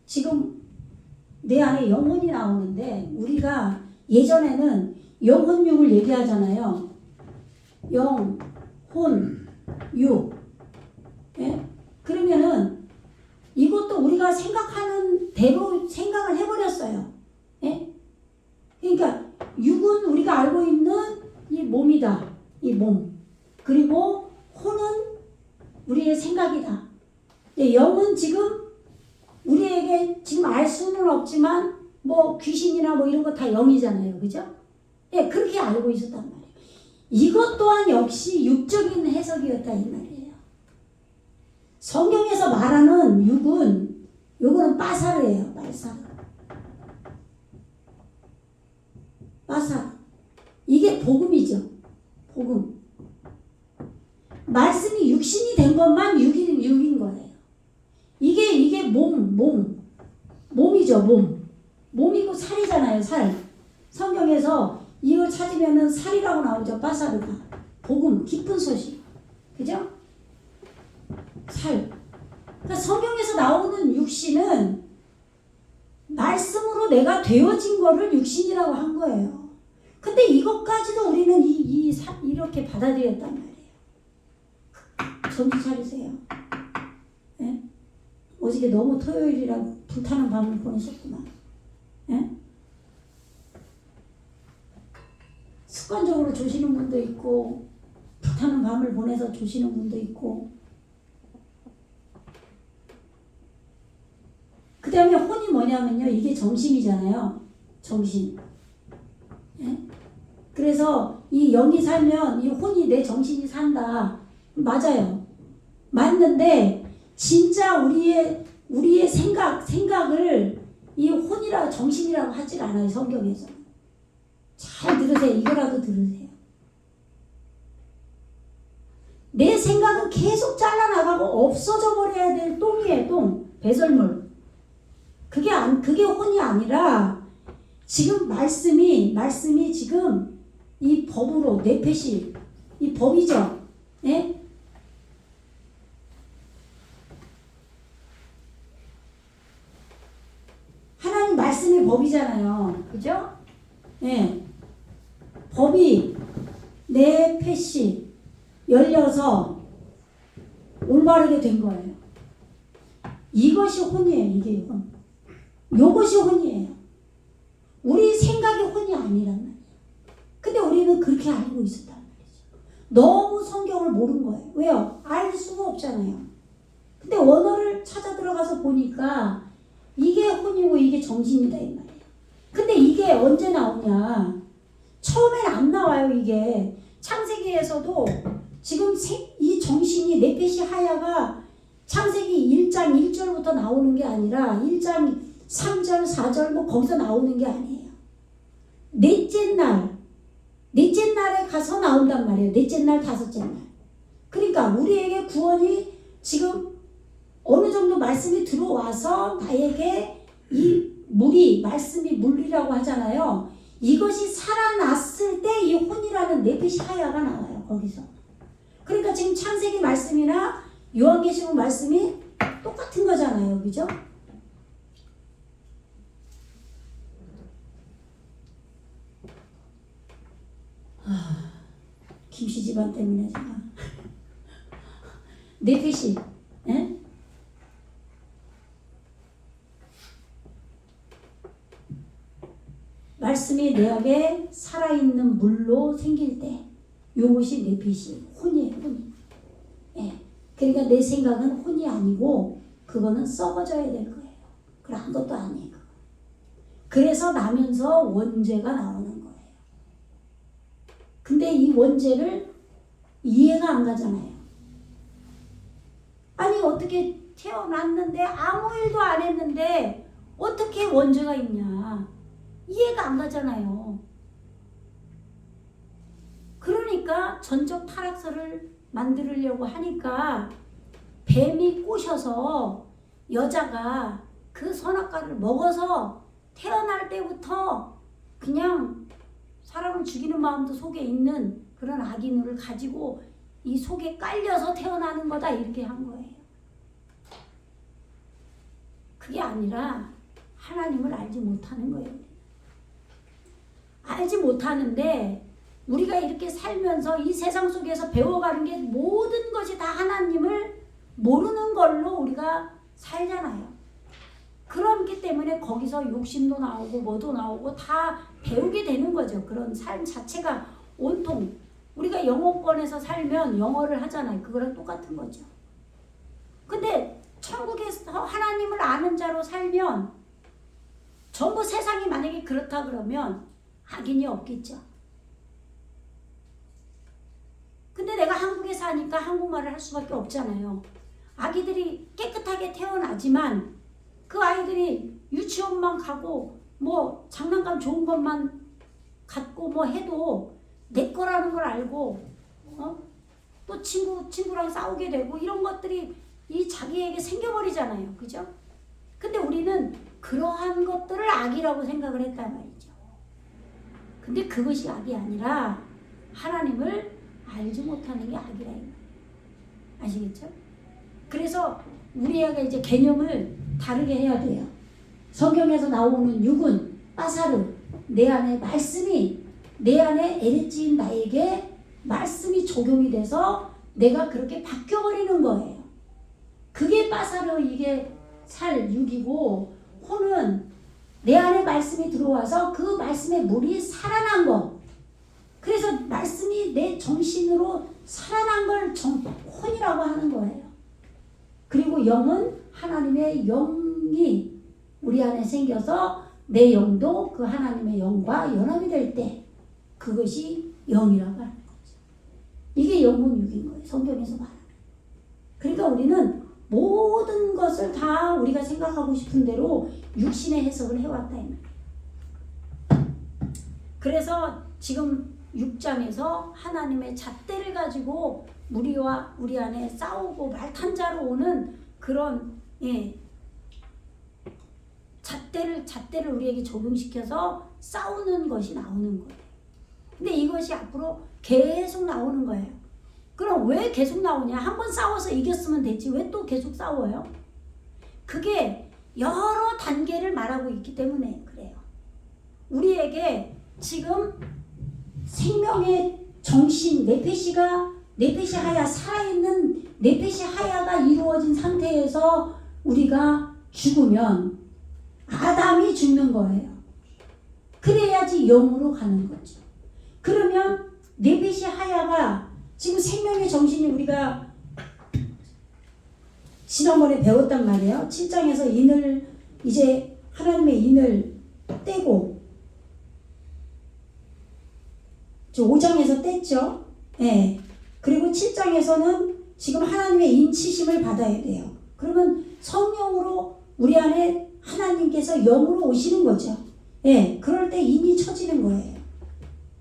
S2: 지금 내 안에 영혼이 나오는데 우리가 예전에는 영혼육을 얘기하잖아요. 영, 혼, 육. 예? 그러면은 이것도 우리가 생각하는 대로 생각을 해버렸어요. 예? 그러니까 육은 우리가 알고 있는 이 몸이다. 이 몸. 그리고 혼은 우리의 생각이다. 영은 지금 우리에게 지금 알 수는 없지만 뭐 귀신이나 뭐 이런 거 다 영이잖아요. 그죠? 예, 그렇게 알고 있었단 말이에요. 이것 또한 역시 육적인 해석이었다 이 말이에요. 성경에서 말하는 육은 요거는 빠사르예요. 빠사르. 이게 복음이죠. 복음. 말씀이 육신이 된 것만 육인 거예요. 이게 몸이죠, 몸. 몸이고 살이잖아요, 살. 성경에서 이걸 찾으면은 살이라고 나오죠, 바사르가. 복음, 기쁜 소식. 그죠? 살. 그러니까 성경에서 나오는 육신은 말씀으로 내가 되어진 거를 육신이라고 한 거예요. 근데 이것까지도 우리는 이렇게 받아들였단 말이에요. 정신 차리세요. 예? 어저께 너무 토요일이라 불타는 밤을 보내셨구만. 예? 습관적으로 조시는 분도 있고 불타는 밤을 보내서 조시는 분도 있고 그 다음에 혼이 뭐냐면요. 이게 정신이잖아요. 정신. 예? 그래서 이 영이 살면 이 혼이 내 정신이 산다. 맞아요. 맞는데 진짜 우리의 생각을 이 혼이라 정신이라고 하질 않아요. 성경에서. 잘 들으세요. 이거라도 들으세요. 내 생각은 계속 잘라나가고 없어져 버려야 될 똥이에요. 똥. 배설물. 그게 혼이 아니라 지금 말씀이 지금 이 법으로 네페시 이 법이죠. 예? 하나님 말씀이 법이잖아요. 그죠? 예. 법이 네페시 열려서 올바르게 된 거예요. 이것이 혼이에요. 이게 혼. 요것이 혼이에요. 우리 생각이 혼이 아니란 말이에요. 근데 우리는 그렇게 알고 있었단 말이죠. 너무 성경을 모르는 거예요. 왜요? 알 수가 없잖아요. 근데 원어를 찾아 들어가서 보니까 이게 혼이고 이게 정신이다 이 말이에요. 근데 이게 언제 나오냐? 처음엔 안 나와요. 이게 창세기에서도 지금 이 정신이 네페시 하야가 창세기 1장 1절부터 나오는 게 아니라 1장 3절 4절 뭐 거기서 나오는 게 아니에요. 넷째 날에 가서 나온단 말이에요. 넷째 날 다섯째 날. 그러니까 우리에게 구원이 지금 어느 정도 말씀이 들어와서 나에게 이 말씀이 물이라고 하잖아요. 이것이 살아났을 때 이 혼이라는 네페시 하야가 나와요. 거기서. 그러니까 지금 창세기 말씀이나 요한계시록 말씀이 똑같은 거잖아요. 그죠? 김씨 집안 때문에 제가 네페시 예? 말씀이 내 안에 살아있는 물로 생길 때 요것이 네페시 혼이에요. 혼이. 예. 그러니까 내 생각은 혼이 아니고 그거는 썩어져야 될 거예요. 그럼 아무것도 아니에요. 그래서 나면서 원죄가 나오는 거예요. 근데 이 원죄를 이해가 안 가잖아요. 아니 어떻게 태어났는데 아무 일도 안 했는데 어떻게 원죄가 있냐. 이해가 안 가잖아요. 그러니까 전적 타락설을 만들려고 하니까 뱀이 꼬셔서 여자가 그 선악과를 먹어서 태어날 때부터 그냥 사람을 죽이는 마음도 속에 있는 그런 악인을 가지고 이 속에 깔려서 태어나는 거다 이렇게 한 거예요. 그게 아니라 하나님을 알지 못하는 거예요. 알지 못하는데 우리가 이렇게 살면서 이 세상 속에서 배워가는 게 모든 것이 다 하나님을 모르는 걸로 우리가 살잖아요. 그렇기 때문에 거기서 욕심도 나오고 뭐도 나오고 다 배우게 되는 거죠. 그런 삶 자체가 온통 우리가 영어권에서 살면 영어를 하잖아요. 그거랑 똑같은 거죠. 근데 천국에서 하나님을 아는 자로 살면 전부 세상이 만약에 그렇다 그러면 악인이 없겠죠. 근데 내가 한국에 사니까 한국말을 할 수밖에 없잖아요. 아기들이 깨끗하게 태어나지만 그 아이들이 유치원만 가고 뭐 장난감 좋은 것만 갖고 뭐 해도 내 거라는 걸 알고 또 친구랑 싸우게 되고 이런 것들이 이 자기에게 생겨버리잖아요. 그죠? 근데 우리는 그러한 것들을 악이라고 생각을 했단 말이죠. 근데 그것이 악이 아니라 하나님을 알지 못하는 게 악이라. 아시겠죠? 그래서 우리가 이제 개념을 다르게 해야 돼요. 성경에서 나오는 육은 빠사르, 내 안에 말씀이, 내 안에 에레찌인 나에게 말씀이 적용이 돼서 내가 그렇게 바뀌어버리는 거예요. 그게 빠사르, 이게 살, 육이고, 혼은 내 안에 말씀이 들어와서 그 말씀의 물이 살아난 거. 그래서 말씀이 내 정신으로 살아난 걸 혼이라고 하는 거예요. 그리고 영은 하나님의 영이 우리 안에 생겨서 내 영도 그 하나님의 영과 연합이 될 때 그것이 영이라고 하는 거죠. 이게 영혼 육인 거예요. 성경에서 말하는. 그러니까 우리는 모든 것을 다 우리가 생각하고 싶은 대로 육신의 해석을 해왔다. 그래서 지금 6장에서 하나님의 잣대를 가지고 우리 안에 싸우고 말탄자로 오는 그런 잣대를 우리에게 적용시켜서 싸우는 것이 나오는 거예요. 근데 이것이 앞으로 계속 나오는 거예요. 그럼 왜 계속 나오냐? 한번 싸워서 이겼으면 됐지 왜 또 계속 싸워요? 그게 여러 단계를 말하고 있기 때문에 그래요. 우리에게 지금 생명의 정신 네페시 하야, 살아있는 네페시 하야가 이루어진 상태에서 우리가 죽으면 아담이 죽는 거예요. 그래야지 영으로 가는 거죠. 그러면 네페시 하야가 지금 생명의 정신이 우리가 지난번에 배웠단 말이에요. 7장에서 인을 이제 하나님의 인을 떼고 5장에서 뗐죠. 예. 그리고 7장에서는 지금 하나님의 인치심을 받아야 돼요. 그러면 성령으로 우리 안에 하나님께서 영으로 오시는 거죠. 예. 그럴 때 인이 쳐지는 거예요.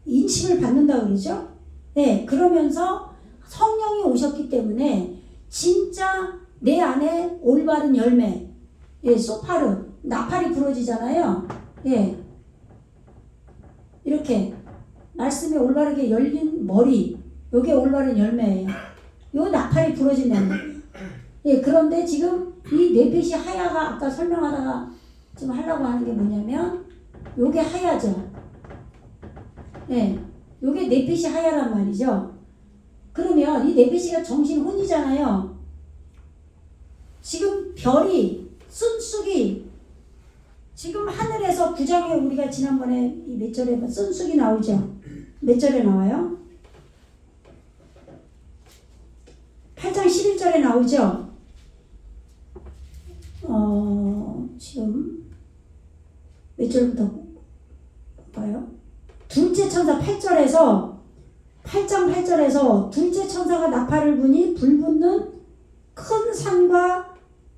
S2: 인침을 받는다 그러죠. 예. 그러면서 성령이 오셨기 때문에 진짜 내 안에 올바른 열매, 소파르, 나팔이 부러지잖아요. 예. 이렇게 말씀이 올바르게 열린 머리, 요게 올바른 열매예요. 요 나팔이 부러진다는 거예요. 예, 그런데 지금 이 네페시 하야가 아까 설명하다가 지금 하려고 하는 게 뭐냐면 요게 하야죠. 예, 요게 네페시 하야란 말이죠. 그러면 이 네페시가 정신 혼이잖아요. 지금 별이, 순쑥이 지금 하늘에서 9장에 우리가 지난번에 이 몇 절에 순쑥이 나오죠. 몇 절에 나와요? 8장 11절에 나오죠. 지금 몇 절부터 봐요? 둘째 천사 8장 8절에서 둘째 천사가 나팔을 부니 불붙는 큰 산과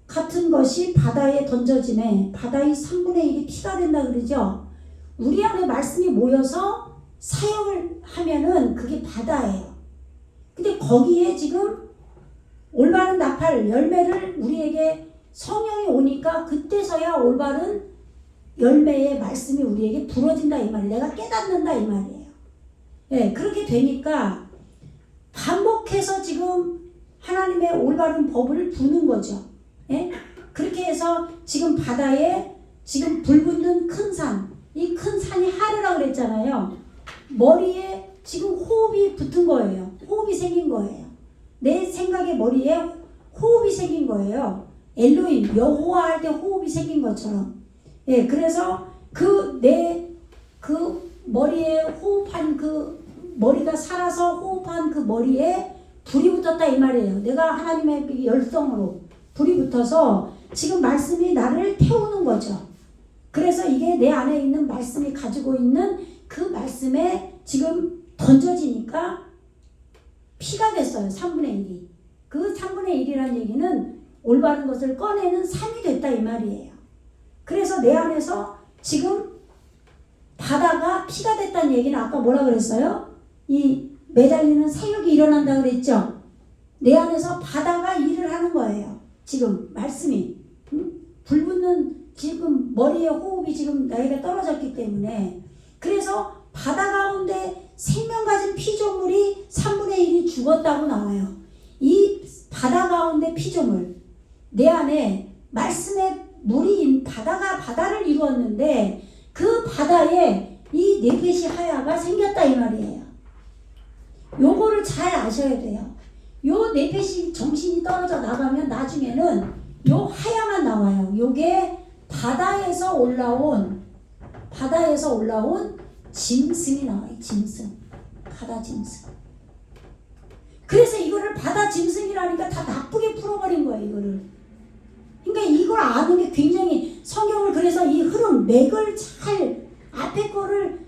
S2: 같은 것이 바다에 던져지네. 바다의 3분의 1이 피가 된다 그러죠. 우리 안에 말씀이 모여서 사역을 하면은 그게 바다예요. 근데 거기에 지금 올바른 나팔 열매를 우리에게 성령이 오니까 그때서야 올바른 열매의 말씀이 우리에게 부러진다 이 말이에요. 내가 깨닫는다 이 말이에요. 예, 그렇게 되니까 반복해서 지금 하나님의 올바른 법을 부는 거죠. 예? 그렇게 해서 지금 바다에 지금 불붙는 큰 산, 이 큰 산이 하르라고 그랬잖아요. 머리에 지금 호흡이 붙은 거예요. 호흡이 생긴 거예요. 내 생각의 머리에 호흡이 생긴 거예요. 엘로힘, 여호와 할 때 호흡이 생긴 것처럼. 예, 그래서 그 머리에 호흡한 그 머리가 살아서 호흡한 그 머리에 불이 붙었다 이 말이에요. 내가 하나님의 열성으로 불이 붙어서 지금 말씀이 나를 태우는 거죠. 그래서 이게 내 안에 있는 말씀이 가지고 있는 그 말씀에 지금 던져지니까 피가 됐어요. 3분의 1이. 그 3분의 1이라는 얘기는 올바른 것을 꺼내는 산이 됐다 이 말이에요. 그래서 내 안에서 지금 바다가 피가 됐다는 얘기는 아까 뭐라 그랬어요? 이 매달리는 사역이 일어난다 그랬죠. 내 안에서 바다가 일을 하는 거예요. 지금 말씀이 불붙는 지금 머리에 호흡이 지금 나이가 떨어졌기 때문에 그래서 바다 가운데 생명 가진 피조물이 3분의 1이 죽었다고 나와요. 이 바다 가운데 피조물 내 안에 말씀의 물이 바다를 이루었는데 그 바다에 이 네페시 하야가 생겼다 이 말이에요. 요거를 잘 아셔야 돼요. 요 네페시 정신이 떨어져 나가면 나중에는 요 하야만 나와요. 요게 바다에서 올라온 짐승이 나와요. 짐승. 바다 짐승. 그래서 이거를 바다 짐승이라니까 다 나쁘게 풀어버린 거예요. 이거를. 그러니까 이걸 아는 게 굉장히 성경을 그래서 이 흐름 맥을 잘 앞에 거를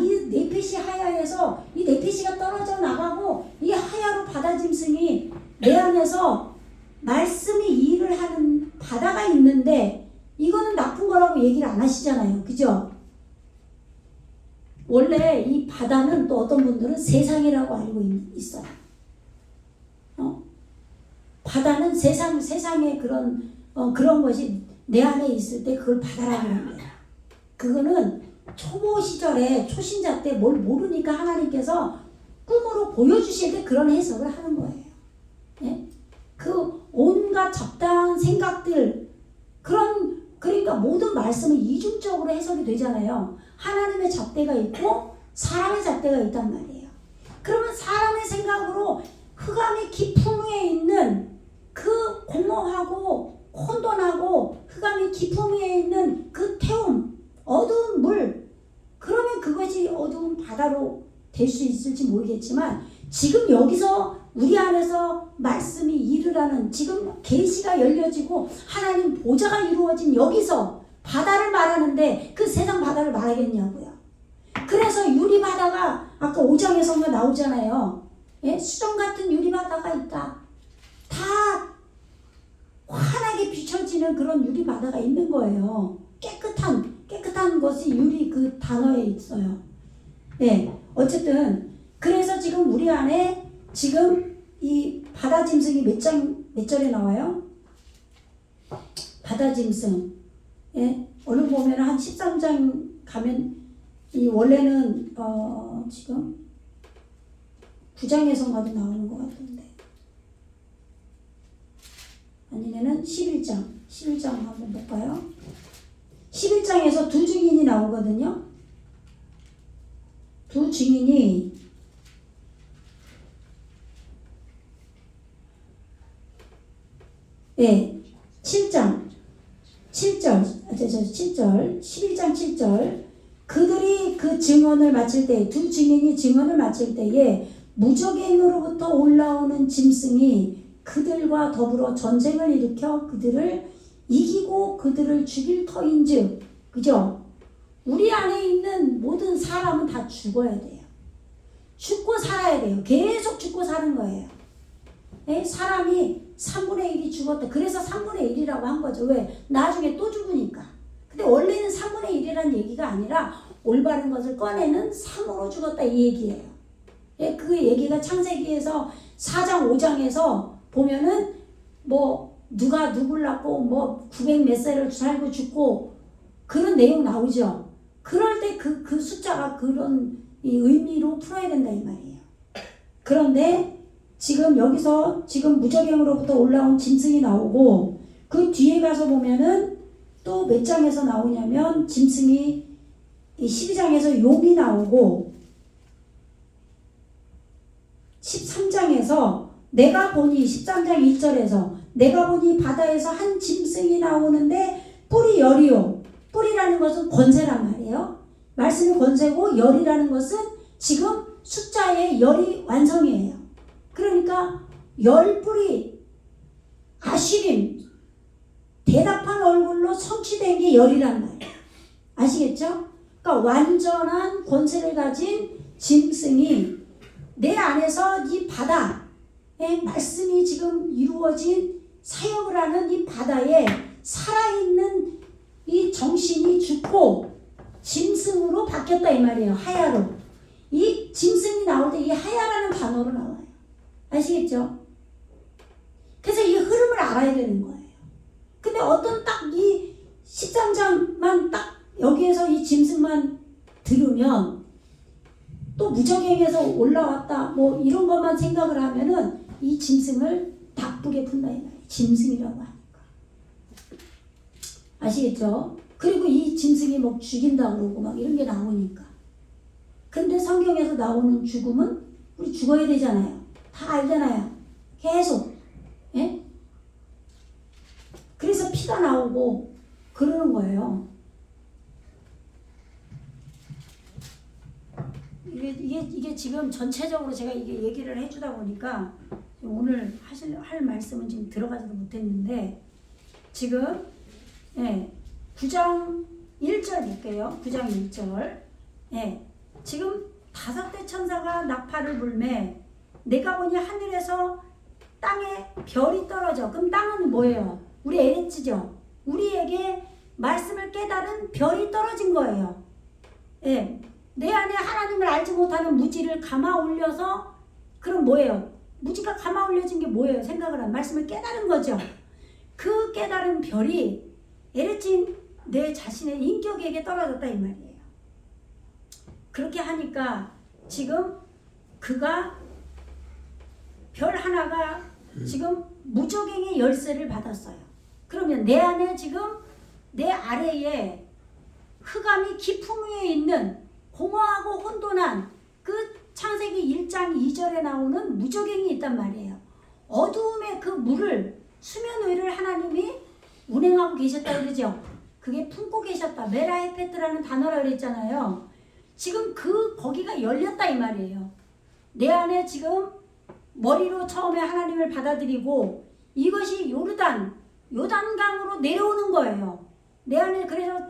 S2: 이 네페시 하야에서 이 네페시가 떨어져 나가고 이 하야로 바다 짐승이 내 안에서 말씀이 일을 하는 바다가 있는데 이거는 나쁜 거라고 얘기를 안 하시잖아요. 그죠? 원래 이 바다는 또 어떤 분들은 세상이라고 알고 있어요. 바다는 세상의 그런 것이 내 안에 있을 때 그걸 바다라고 하는 거예요. 그거는 초보 시절에 초신자 때 뭘 모르니까 하나님께서 꿈으로 보여주실 때 그런 해석을 하는 거예요. 예? 그 온갖 적당한 생각들 그러니까 모든 말씀은 이중적으로 해석이 되잖아요. 하나님의 잣대가 있고 사람의 잣대가 있단 말이에요. 그러면 사람의 생각으로 흑암의 깊음에 있는 그 공허하고 혼돈하고 흑암의 깊음에 있는 그 태움, 어두운 물, 그러면 그것이 어두운 바다로 될 수 있을지 모르겠지만 지금 여기서 우리 안에서 말씀이 일을 하는 지금 계시가 열려지고 하나님 보좌가 이루어진 여기서 바다를 말하는데 그 세상 바다를 말하겠냐고요. 그래서 유리바다가 아까 5장에서 나오잖아요. 예? 수정 같은 유리바다가 있다. 다 환하게 비춰지는 그런 유리바다가 있는 거예요. 깨끗한 것이 유리 그 단어에 있어요. 예, 어쨌든 그래서 지금 우리 안에 지금 이 바다 짐승이 몇 절에 나와요? 바다 짐승. 예, 얼른 보면 한 13장 가면 이 원래는 지금 9장에서마도 나오는 것 같은데 아니면은 11장 한번 볼까요? 11장에서 두 증인이 나오거든요. 두 증인이 네, 7장 7절 11장 7절 그들이 그 증언을 마칠 때 두 증인이 증언을 마칠 때에 무적행으로부터 올라오는 짐승이 그들과 더불어 전쟁을 일으켜 그들을 이기고 그들을 죽일 터인즉 그죠? 우리 안에 있는 모든 사람은 다 죽어야 돼요. 죽고 살아야 돼요. 계속 죽고 사는 거예요. 예? 사람이 3분의 1이 죽었다. 그래서 3분의 1이라고 한 거죠. 왜? 나중에 또 죽으니까. 근데 원래는 3분의 1이라는 얘기가 아니라 올바른 것을 꺼내는 3으로 죽었다 이 얘기예요. 예? 그 얘기가 창세기에서 4장 5장에서 보면은 뭐 누가 누굴 낳고 뭐 900 몇 살을 살고 죽고 그런 내용 나오죠. 그럴 때 그 숫자가 그런 이 의미로 풀어야 된다 이 말이에요. 그런데 지금 여기서 지금 무적행으로부터 올라온 짐승이 나오고 그 뒤에 가서 보면은 또 몇 장에서 나오냐면 짐승이 이 12장에서 용이 나오고 13장에서 내가 보니 13장 1절에서 내가 보니 바다에서 한 짐승이 나오는데 뿔이 열이요. 뿔이라는 것은 권세란 말이에요. 말씀이 권세고 열이라는 것은 지금 숫자의 열이 완성이에요. 그러니까 열 뿔이 아시림 대답한 얼굴로 성취된 게 열이란 말이에요. 아시겠죠? 그러니까 완전한 권세를 가진 짐승이 내 안에서 이 바다에 말씀이 지금 이루어진 사역을 하는 이 바다에 살아있는 이 정신이 죽고 짐승으로 바뀌었다 이 말이에요. 하야로. 이 짐승이 나올 때 이 하야라는 단어로 나와요. 아시겠죠? 그래서 이 흐름을 알아야 되는 거예요. 근데 어떤 딱 이 13장만 딱 여기에서 이 짐승만 들으면 또 무적행에서 올라왔다 뭐 이런 것만 생각을 하면은 이 짐승을 나쁘게 푼다 이 말이에요. 짐승이라고 하니까. 아시겠죠? 그리고 이 짐승이 뭐 죽인다 그러고 막 이런 게 나오니까. 근데 성경에서 나오는 죽음은 우리 죽어야 되잖아요. 다 알잖아요. 계속. 예? 그래서 피가 나오고 그러는 거예요. 이게 지금 전체적으로 제가 이게 얘기를 해주다 보니까 오늘 할 말씀은 지금 들어가지도 못했는데 지금 9장 1절 볼게요. 9장 1절. 지금 5대 천사가 나팔을 불매 내가 보니 하늘에서 땅에 별이 떨어져. 그럼 땅은 뭐예요? 우리 에레츠죠. 우리에게 말씀을 깨달은 별이 떨어진 거예요. 내 안에 하나님을 알지 못하는 무지를 감아 올려서 그럼 뭐예요? 무지가 감아 올려진 게 뭐예요? 생각을 한 말씀을 깨달은 거죠. 그 깨달은 별이 에레친 내 자신의 인격에게 떨어졌다 이 말이에요. 그렇게 하니까 지금 그가 별 하나가 지금 무적행의 열쇠를 받았어요. 그러면 내 안에 지금 내 아래에 흑암이 깊음 위에 있는 공허하고 혼돈한 그 창세기 1장 2절에 나오는 무적행이 있단 말이에요. 어두움의 그 물을 수면 위를 하나님이 운행하고 계셨다 그러죠. 그게 품고 계셨다. 메라헤페트라는 단어라 그랬잖아요. 지금 거기가 열렸다 이 말이에요. 내 안에 지금 머리로 처음에 하나님을 받아들이고 이것이 요단강으로 내려오는 거예요. 내 안에 그래서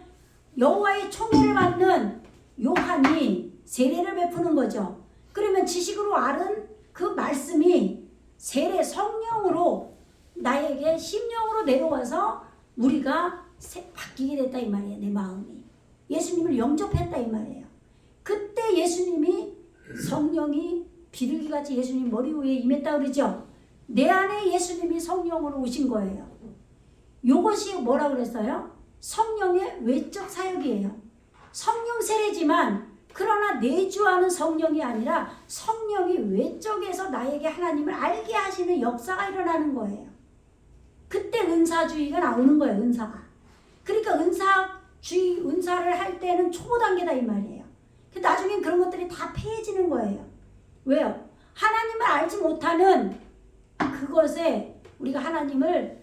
S2: 여호와의 총애를 받는 요한이 세례를 베푸는 거죠. 그러면 지식으로 알은 그 말씀이 세례 성령으로 나에게 심령으로 내려와서 우리가 바뀌게 됐다 이 말이에요. 내 마음이 예수님을 영접했다 이 말이에요. 그때 예수님이 성령이 비둘기같이 예수님 머리 위에 임했다 그러죠. 내 안에 예수님이 성령으로 오신 거예요. 요것이 뭐라 그랬어요? 성령의 외적 사역이에요. 성령 세례지만 그러나 내주하는 성령이 아니라 성령이 외적에서 나에게 하나님을 알게 하시는 역사가 일어나는 거예요. 그때 은사주의가 나오는 거예요. 은사가. 그러니까 은사를 할 때는 초보 단계다 이 말이에요. 나중엔 그런 것들이 다 폐해지는 거예요. 왜요? 하나님을 알지 못하는 그것에 우리가 하나님을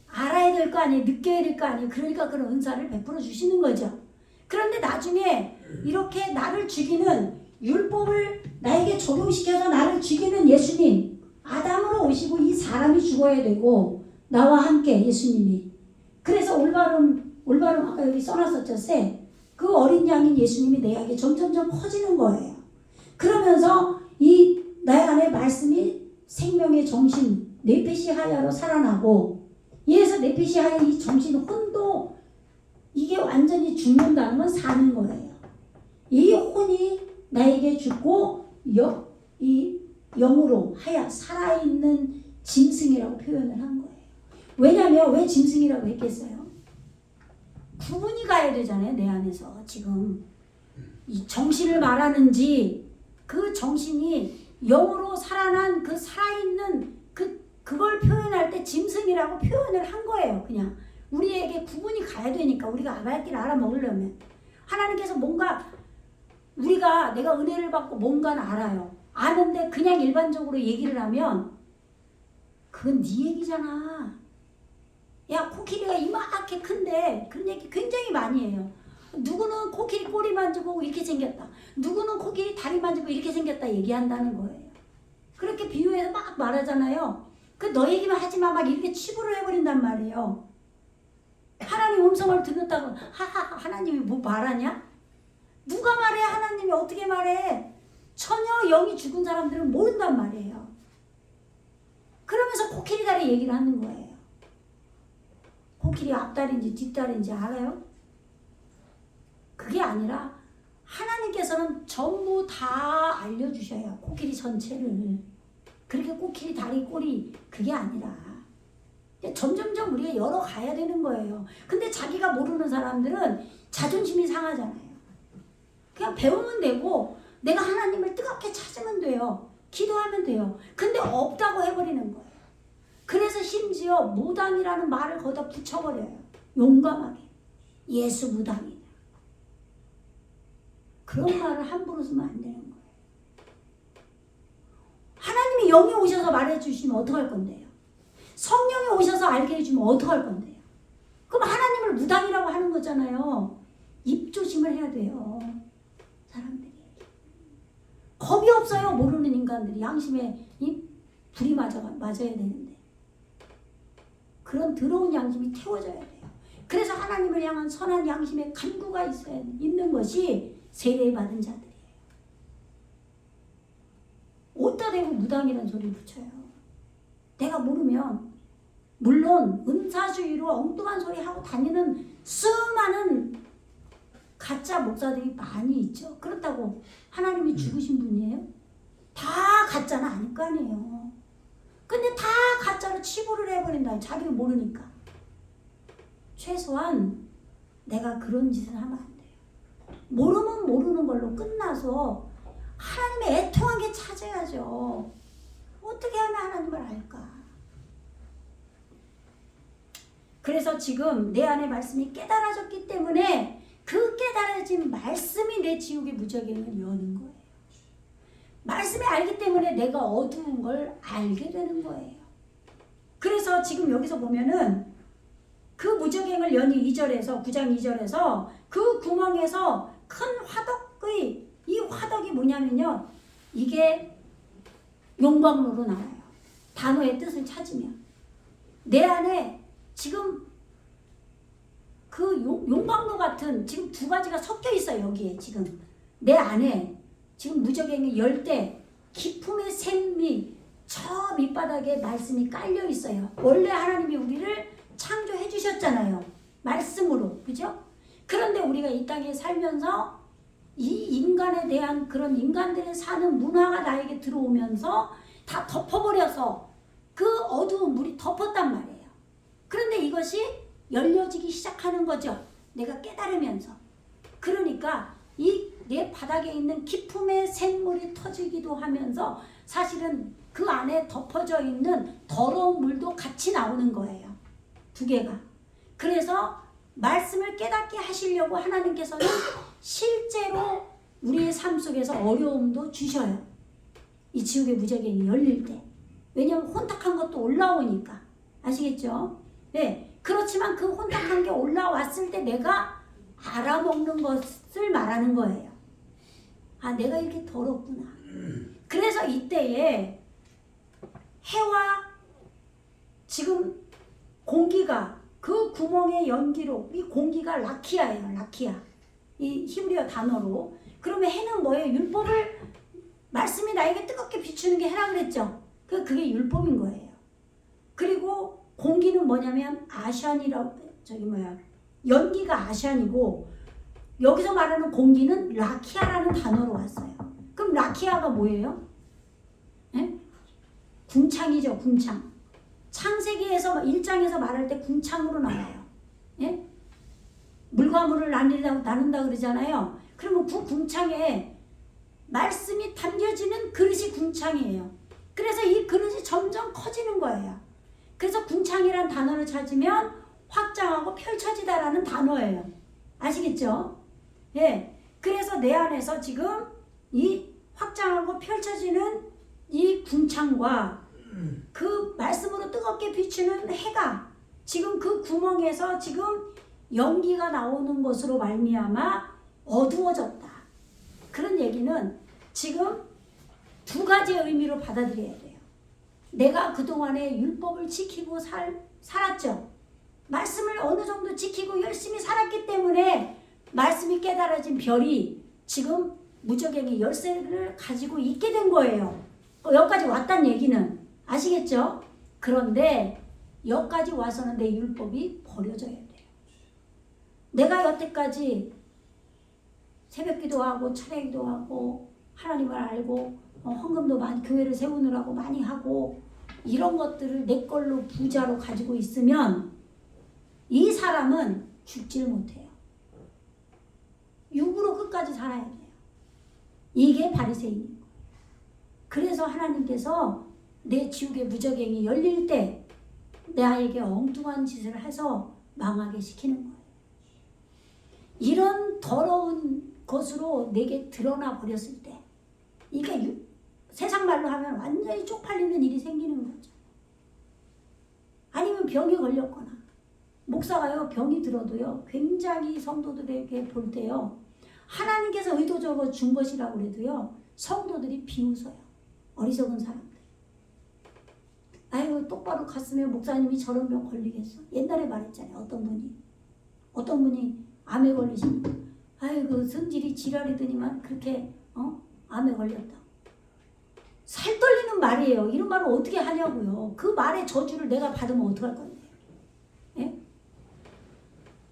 S2: 알아야 될 거 아니에요. 느껴야 될 거 아니에요. 그러니까 그런 은사를 베풀어 주시는 거죠. 그런데 나중에 이렇게 나를 죽이는 율법을 나에게 적용시켜서 나를 죽이는 예수님 아담으로 오시고 이 사람이 죽어야 되고 나와 함께 예수님이 그래서 올바름 아까 여기 써놨었죠. 그 어린 양인 예수님이 내게 점점점 커지는 거예요. 그러면서 이 나의 안에 말씀이 생명의 정신 네페시 하야로 살아나고 이에서 네페시 하야 이 정신 혼도 이게 완전히 죽는다는 건 사는 거예요. 이 혼이 나에게 죽고 이 영으로 하야 살아있는 짐승이라고 표현을 한 거예요. 왜냐하면 왜 짐승이라고 했겠어요? 구분이 가야 되잖아요. 내 안에서 지금 이 정신을 말하는지 그 정신이 영으로 살아난 그 살아있는 그걸 표현할 때 짐승이라고 표현을 한 거예요. 그냥 우리에게 구분이 가야 되니까 우리가 알아야 길 알아먹으려면 하나님께서 뭔가 내가 은혜를 받고 뭔가는 알아요. 아는데 그냥 일반적으로 얘기를 하면 그건 네 얘기잖아. 야 코끼리가 이만하게 큰데 그런 얘기 굉장히 많이 해요. 누구는 코끼리 꼬리 만지고 이렇게 생겼다. 누구는 코끼리 다리 만지고 이렇게 생겼다 얘기한다는 거예요. 그렇게 비유해서 막 말하잖아요. 너 얘기만 하지마 막 이렇게 치부를 해버린단 말이에요. 하나님 음성을 듣는다고 하나님이 뭐 말하냐? 누가 말해? 하나님이 어떻게 말해? 전혀 영이 죽은 사람들은 모른단 말이에요. 그러면서 코끼리 다리 얘기를 하는 거예요. 코끼리 앞다리인지 뒷다리인지 알아요? 그게 아니라 하나님께서는 전부 다 알려주셔요. 코끼리 전체를. 그렇게 코끼리 다리 꼬리 그게 아니라 점점점 우리가 열어가야 되는 거예요. 근데 자기가 모르는 사람들은 자존심이 상하잖아요. 그냥 배우면 되고 내가 하나님을 뜨겁게 찾으면 돼요. 기도하면 돼요. 근데 없다고 해버리는 거예요. 그래서 심지어 무당이라는 말을 거기다 붙여버려요. 용감하게. 예수 무당이다. 그런 말을 함부로 쓰면 안 되는 거예요. 하나님이 영이 오셔서 말해주시면 어떡할 건데요? 성령이 오셔서 알게 해주면 어떡할 건데요? 그럼 하나님을 무당이라고 하는 거잖아요. 입 조심을 해야 돼요. 사람들이. 겁이 없어요. 모르는 인간들이. 양심에 불이 맞아야 되는데. 그런 더러운 양심이 태워져야 돼요. 그래서 하나님을 향한 선한 양심의 간구가 있는 것이 세례받은 자들이에요. 어디다 대고 무당이라는 소리를 붙여요. 내가 모르면 물론 은사주의로 엉뚱한 소리 하고 다니는 수많은 가짜 목사들이 많이 있죠. 그렇다고 하나님이 죽으신 분이에요? 다 가짜는 아닐 거 아니에요. 근데 다 가짜로 치부를 해버린다. 자기가 모르니까. 최소한 내가 그런 짓을 하면 안 돼요. 모르면 모르는 걸로 끝나서 하나님의 애통하게 찾아야죠. 어떻게 하면 하나님을 알까? 그래서 지금 내 안에 말씀이 깨달아졌기 때문에 그 깨달아진 말씀이 내 지옥의 무저갱을 여는 거예요. 말씀이 알기 때문에 내가 어두운 걸 알게 되는 거예요. 그래서 지금 여기서 보면은 그 무저갱을 여는 2절에서 9장 2절에서 그 구멍에서 큰 화덕의 이 화덕이 뭐냐면요. 이게 용광로로 나와요. 단어의 뜻을 찾으면. 내 안에 지금 그 용광로 같은 지금 두 가지가 섞여 있어요. 여기에 지금. 내 안에 지금 무저갱이 열 때 기품의 샘이 저 밑바닥에 말씀이 깔려 있어요. 원래 하나님이 우리를 창조해 주셨잖아요. 말씀으로. 그죠? 그런데 우리가 이 땅에 살면서 이 인간에 대한 그런 인간들의 사는 문화가 나에게 들어오면서 다 덮어버려서 그 어두운 물이 덮었단 말이에요. 그런데 이것이 열려지기 시작하는 거죠. 내가 깨달으면서. 그러니까 이 내 바닥에 있는 기품의 샘물이 터지기도 하면서 사실은 그 안에 덮어져 있는 더러운 물도 같이 나오는 거예요. 두 개가. 그래서 말씀을 깨닫게 하시려고 하나님께서는 실제로 우리의 삶 속에서 어려움도 주셔요. 이 지옥의 무저갱이 열릴 때. 왜냐하면 혼탁한 것도 올라오니까. 아시겠죠? 네. 그렇지만 그 혼탁한 게 올라왔을 때 내가 알아먹는 것을 말하는 거예요. 아, 내가 이렇게 더럽구나. 그래서 이때에 해와 지금 공기가 그 구멍의 연기로 이 공기가 라키아예요. 라키아. 이 히브리어 단어로. 그러면 해는 뭐예요? 율법을 말씀이 나에게 뜨겁게 비추는 게 해라 그랬죠. 그게 율법인 거예요. 그리고 공기는 뭐냐면 아샨이라고 연기가 아샨이고 여기서 말하는 공기는 라키아라는 단어로 왔어요. 그럼 라키아가 뭐예요? 예? 궁창이죠. 궁창. 창세기에서 1장에서 말할 때 궁창으로 나와요. 예? 물과 물을 나눈다 그러잖아요. 그러면 그 궁창에 말씀이 담겨지는 그릇이 궁창이에요. 그래서 이 그릇이 점점 커지는 거예요. 그래서 궁창이란 단어를 찾으면 확장하고 펼쳐지다라는 단어예요. 아시겠죠? 예. 그래서 내 안에서 지금 이 확장하고 펼쳐지는 이 궁창과 그 말씀으로 뜨겁게 비추는 해가 지금 그 구멍에서 지금 연기가 나오는 것으로 말미암아 어두워졌다. 그런 얘기는 지금 두 가지의 의미로 받아들여야 돼요. 내가 그동안에 율법을 지키고 살았죠. 말씀을 어느 정도 지키고 열심히 살았기 때문에 말씀이 깨달아진 별이 지금 무저갱이 열쇠를 가지고 있게 된 거예요. 여기까지 왔단 얘기는 아시겠죠? 그런데 여기까지 와서는 내 율법이 버려져야 돼요. 내가 여태까지 새벽 기도하고 철야 기도하고 하나님을 알고 헌금도 많이 교회를 세우느라고 많이 하고 이런 것들을 내 걸로 부자로 가지고 있으면 이 사람은 죽질 못해요. 육으로 끝까지 살아야 돼요. 이게 바리새인인 거예요. 그래서 하나님께서 내 지옥의 무저갱이 열릴 때 나에게 엉뚱한 짓을 해서 망하게 시키는 거예요. 이런 더러운 것으로 내게 드러나 버렸을 때 이게 세상 말로 하면 완전히 쪽팔리는 일이 생기는 거죠. 아니면 병이 걸렸거나 목사가요 병이 들어도요 굉장히 성도들에게 볼 때요 하나님께서 의도적으로 준 것이라고 해도요 성도들이 비웃어요. 어리석은 사람들. 아이고 똑바로 갔으면 목사님이 저런 병 걸리겠어. 옛날에 말했잖아요. 어떤 분이 암에 걸리시니까 아이고 성질이 지랄이더니만 그렇게 암에 걸렸다. 살 떨리는 말이에요. 이런 말을 어떻게 하냐고요. 그 말의 저주를 내가 받으면 어떡할 건데. 예?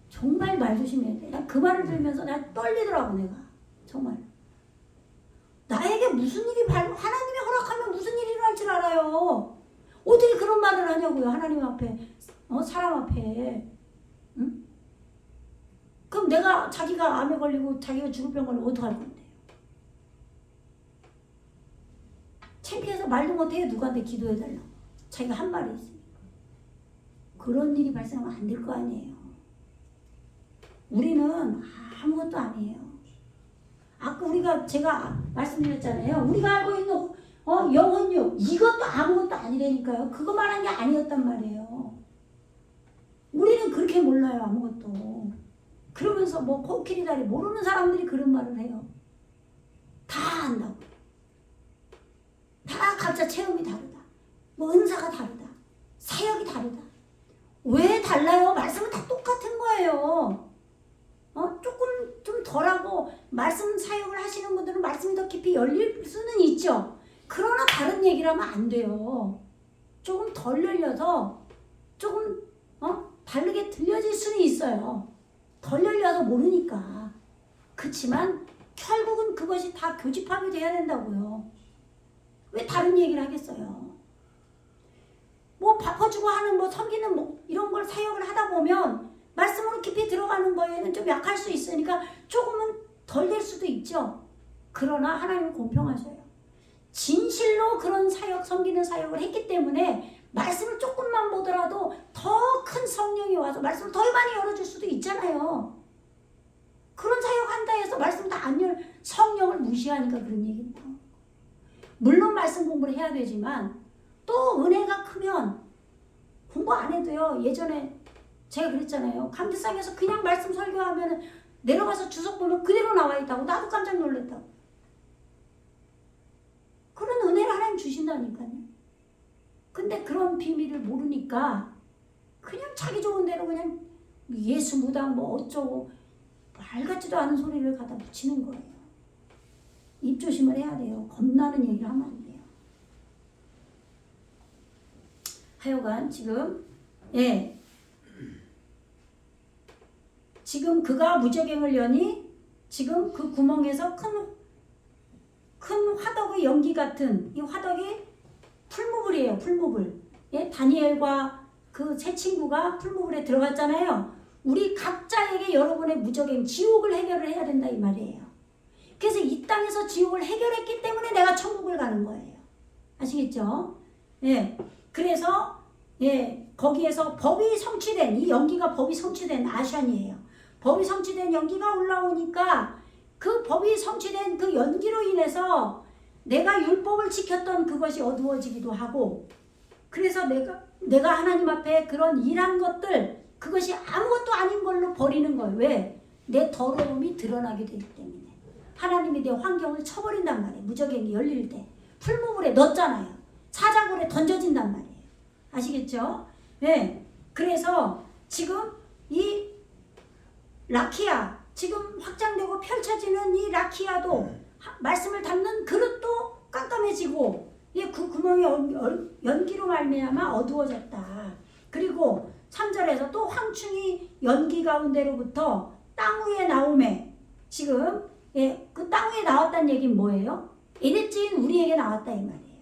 S2: 정말 말 조심해야 돼. 나 그 말을 들으면서 나 떨리더라고 내가. 정말. 나에게 무슨 일이 하나님이 허락하면 무슨 일이 일어날 줄 알아요. 어떻게 그런 말을 하냐고요. 하나님 앞에. 사람 앞에. 응? 그럼 자기가 암에 걸리고 자기가 죽을 병 걸리면 어떡할 건데요. 창피해서 말도 못해요. 누구한테 기도해달라고. 자기가 한 말이 있으니까. 그런 일이 발생하면 안 될 거 아니에요. 우리는 아무것도 아니에요. 아까 제가 말씀드렸잖아요. 우리가 알고 있는 영혼육 이것도 아무것도 아니라니까요. 그거 말한 게 아니었단 말이에요. 우리는 그렇게 몰라요. 아무것도. 그러면서 코끼리 다리 모르는 사람들이 그런 말을 해요. 다 안다고. 다 각자 체험이 다르다. 은사가 다르다. 사역이 다르다. 왜 달라요? 말씀은 다 똑같은 거예요. 조금 좀 덜하고 말씀 사역을 하시는 분들은 말씀이 더 깊이 열릴 수는 있죠. 그러나 다른 얘기를 하면 안 돼요. 조금 덜 열려서 조금 다르게 들려질 수는 있어요. 덜 열려서 모르니까. 그렇지만 결국은 그것이 다 교집합이 돼야 된다고요. 왜 다른 얘기를 하겠어요? 바꿔주고 하는 섬기는 이런 걸 사역을 하다 보면 말씀으로 깊이 들어가는 거에는 좀 약할 수 있으니까 조금은 덜 될 수도 있죠. 그러나 하나님은 공평하셔요. 진실로 그런 사역, 섬기는 사역을 했기 때문에 말씀을 조금만 보더라도 더 큰 성령이 와서 말씀을 더 많이 열어줄 수도 있잖아요. 그런 사역한다 해서 말씀 다 안 성령을 무시하니까 그런 얘기입니다. 물론 말씀 공부를 해야 되지만 또 은혜가 크면 공부 안 해도요. 예전에 제가 그랬잖아요. 감기상에서 그냥 말씀 설교하면 내려가서 주석 보면 그대로 나와 있다고. 나도 깜짝 놀랐다고. 그런 은혜를 하나님 주신다니까요. 근데 그런 비밀을 모르니까 그냥 자기 좋은 대로 그냥 예수 무당 어쩌고 말 같지도 않은 소리를 갖다 붙이는 거예요. 입 조심을 해야 돼요. 겁나는 얘기를 하면 안 돼요. 하여간 지금 그가 무저갱을 여니 지금 그 구멍에서 큰 화덕의 연기 같은 이 화덕이 풀무불이에요. 풀무불. 예, 다니엘과 그 세 친구가 풀무불에 들어갔잖아요. 우리 각자에게 여러분의 무저갱 지옥을 해결을 해야 된다 이 말이에요. 그래서 이 땅에서 지옥을 해결했기 때문에 내가 천국을 가는 거예요. 아시겠죠? 예. 그래서 거기에서 법이 성취된 이 연기가 법이 성취된 아샨이에요. 법이 성취된 연기가 올라오니까 그 법이 성취된 그 연기로 인해서 내가 율법을 지켰던 그것이 어두워지기도 하고 그래서 내가 하나님 앞에 그런 일한 것들 그것이 아무것도 아닌 걸로 버리는 거예요. 왜? 내 더러움이 드러나게 되기 때문에. 하나님이 내 환경을 쳐버린단 말이에요. 무저갱이 열릴 때. 풀무불에 넣었잖아요. 사자굴에 던져진단 말이에요. 아시겠죠? 네. 그래서 지금 이 라키아 지금 확장되고 펼쳐지는 이 라키아도 말씀을 담는 그릇도 깜깜해지고 그 구멍이 연기로 말미암아 어두워졌다. 그리고 3절에서 또 황충이 연기 가운데로부터 땅 위에 나오매 지금 예, 그 땅 위에 나왔다는 얘기는 뭐예요? 에덴지인 우리에게 나왔다 이 말이에요.